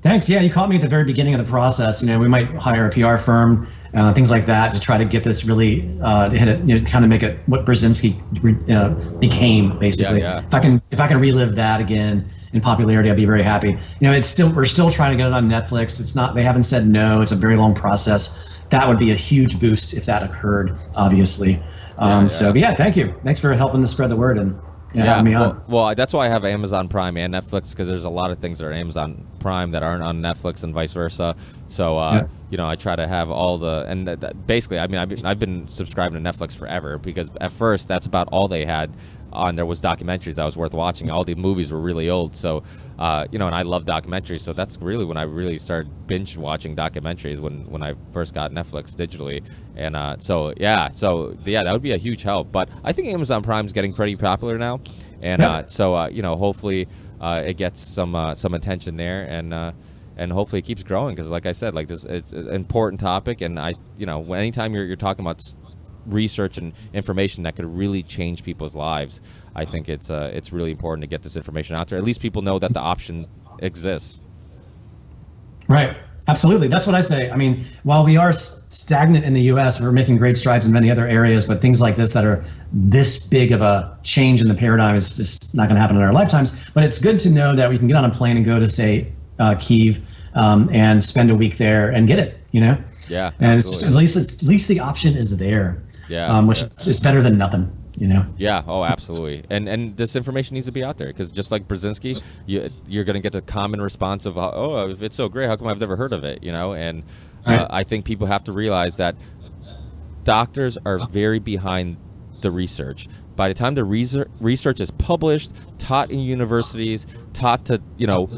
Speaker 1: Thanks. Yeah, you caught me at the very beginning of the process. We might hire a PR firm, things like that, to try to get this really to hit it, kind of make it what Burzynski became, basically.
Speaker 2: Yeah.
Speaker 1: If I can relive that again in popularity, I'd be very happy. We're still trying to get it on Netflix. It's not. They haven't said no. It's a very long process. That would be a huge boost if that occurred, obviously. So yeah, thank you. Thanks for helping to spread the word and having me on.
Speaker 2: Well, that's why I have Amazon Prime and Netflix, because there's a lot of things that are Amazon Prime that aren't on Netflix and vice versa. So I try to have all the basically. I mean, I've been subscribing to Netflix forever, because at first that's about all they had on there was documentaries that was worth watching. All the movies were really old, so and I love documentaries, so that's really when I really started binge watching documentaries, when I first got Netflix digitally. And that would be a huge help. But I think Amazon Prime is getting pretty popular now, and hopefully it gets some attention there, and hopefully it keeps growing, because like I said, like this, it's an important topic, and anytime you're talking about research and information that could really change people's lives, I think it's really important to get this information out there. At least people know that the option exists.
Speaker 1: Right. Absolutely. That's what I say. I mean, while we are stagnant in the U.S., we're making great strides in many other areas, but things like this that are this big of a change in the paradigm is just not going to happen in our lifetimes. But it's good to know that we can get on a plane and go to, say, Kyiv, and spend a week there and get it,
Speaker 2: Yeah.
Speaker 1: And it's just, at least the option is there.
Speaker 2: Yeah.
Speaker 1: Which is better than nothing,
Speaker 2: Yeah. Oh, absolutely. And this information needs to be out there, because just like Burzynski, you're going to get the common response of, if it's so great, how come I've never heard of it? And
Speaker 1: Right.
Speaker 2: I think people have to realize that doctors are very behind the research. By the time the research is published, taught in universities, taught to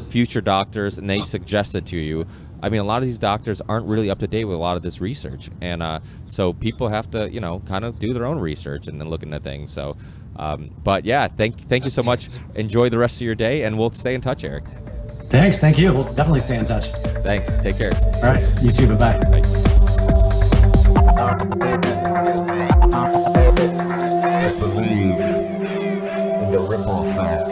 Speaker 2: future doctors, and they suggest it to you, I mean, a lot of these doctors aren't really up to date with a lot of this research, and so people have to, kind of do their own research and then look into things. So, but yeah, thank you so much. Enjoy the rest of your day, and we'll stay in touch, Eric.
Speaker 1: Thanks. Thank you. We'll definitely stay in touch.
Speaker 2: Thanks. Take care.
Speaker 1: All right. You too. Bye-bye.
Speaker 2: Bye.
Speaker 3: Believe in the ripple effect.